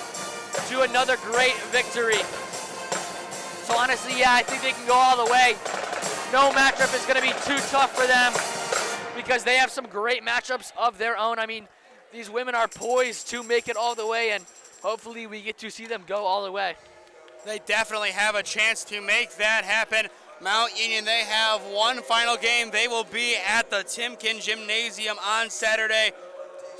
to another great victory. So honestly, yeah, I think they can go all the way. No matchup is going to be too tough for them because they have some great matchups of their own. I mean, these women are poised to make it all the way, and hopefully we get to see them go all the way.
They definitely have a chance to make that happen. Mount Union, they have one final game. They will be at the Timken Gymnasium on Saturday.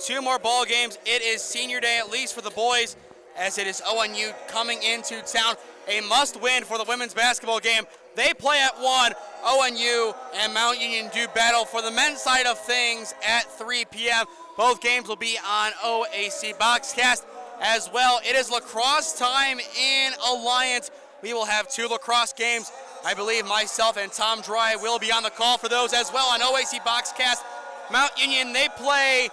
2 more ball games. It is senior day, at least for the boys, as it is ONU coming into town. A must win for the women's basketball game. They play at 1. ONU and Mount Union do battle for the men's side of things at 3 p.m. Both games will be on OAC Boxcast as well. It is lacrosse time in Alliance. We will have 2 lacrosse games. I believe myself and Tom Dry will be on the call for those as well on OAC Boxcast. Mount Union, they play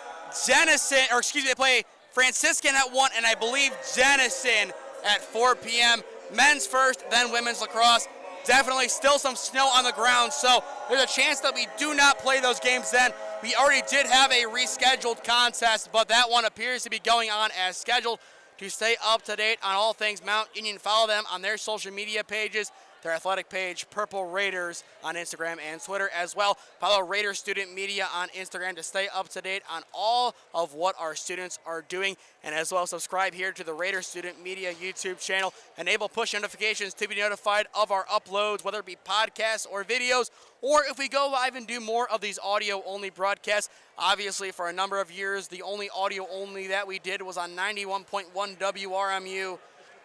they play Franciscan at 1, and I believe Denison at 4 p.m. Men's first, then women's lacrosse. Definitely still some snow on the ground, so there's a chance that we do not play those games then. We already did have a rescheduled contest, but that one appears to be going on as scheduled. To stay up to date on all things Mount Union, follow them on their social media pages, their athletic page, Purple Raiders, on Instagram and Twitter as well. Follow Raider Student Media on Instagram to stay up to date on all of what our students are doing. And as well, subscribe here to the Raider Student Media YouTube channel. Enable push notifications to be notified of our uploads, whether it be podcasts or videos, or if we go live and do more of these audio-only broadcasts. Obviously, for a number of years, the only audio-only that we did was on 91.1 WRMU.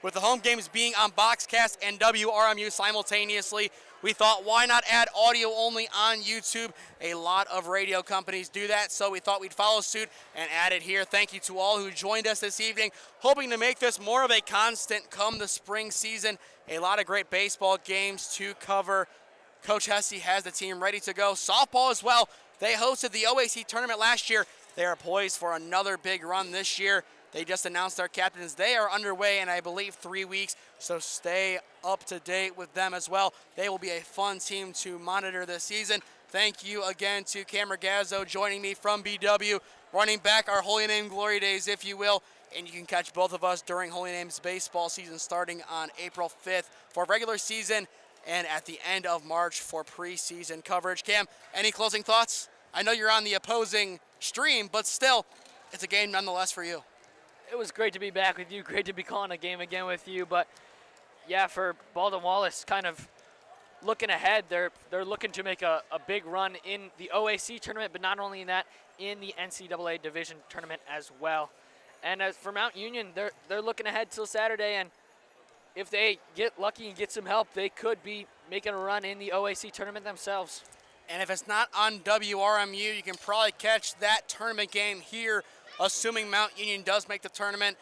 With the home games being on Boxcast and WRMU simultaneously, we thought, why not add audio only on YouTube? A lot of radio companies do that, so we thought we'd follow suit and add it here. Thank you to all who joined us this evening, hoping to make this more of a constant come the spring season. A lot of great baseball games to cover. Coach Hesse has the team ready to go. Softball as well. They hosted the OAC tournament last year. They are poised for another big run this year. They just announced their captains. They are underway in, I believe, 3 weeks, so stay up to date with them as well. They will be a fun team to monitor this season. Thank you again to Cam Ragazzo joining me from BW, running back our Holy Name Glory Days, if you will. And you can catch both of us during Holy Name's baseball season starting on April 5th for regular season and at the end of March for preseason coverage. Cam, any closing thoughts? I know you're on the opposing stream, but still, it's a game nonetheless for you.
It was great to be back with you. Great to be calling a game again with you. But yeah, for Baldwin Wallace, kind of looking ahead, they're looking to make a big run in the OAC tournament, but not only in that, in the NCAA division tournament as well. And as for Mount Union, they're looking ahead till Saturday, and if they get lucky and get some help, they could be making a run in the OAC tournament themselves.
And if it's not on WRMU, you can probably catch that tournament game here, assuming Mount Union does make the tournament.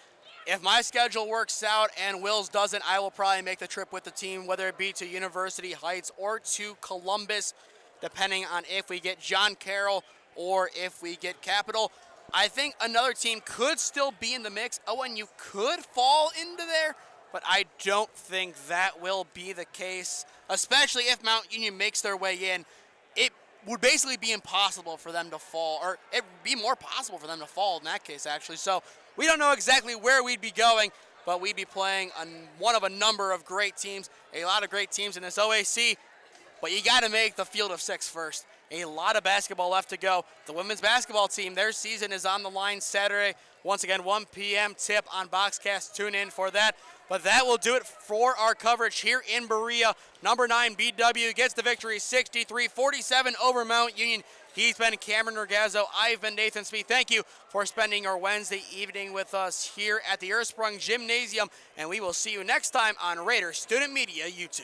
If my schedule works out and Will's doesn't, I will probably make the trip with the team, whether it be to University Heights or to Columbus, depending on if we get John Carroll or if we get Capital. I think another team could still be in the mix. ONU could fall into there, but I don't think that will be the case, especially if Mount Union makes their way in. It would basically be impossible for them to fall, or it would be more possible for them to fall in that case, actually. So we don't know exactly where we'd be going, but we'd be playing one of a number of great teams, a lot of great teams in this OAC. But you got to make the field of 6 first. A lot of basketball left to go. The women's basketball team, their season is on the line Saturday. Once again, 1 p.m. tip on Boxcast. Tune in for that. But that will do it for our coverage here in Berea. Number 9 BW gets the victory 63-47 over Mount Union. He's been Cameron Regazzo. I've been Nathan Smee. Thank you for spending your Wednesday evening with us here at the Ursprung Gymnasium. And we will see you next time on Raider Student Media YouTube.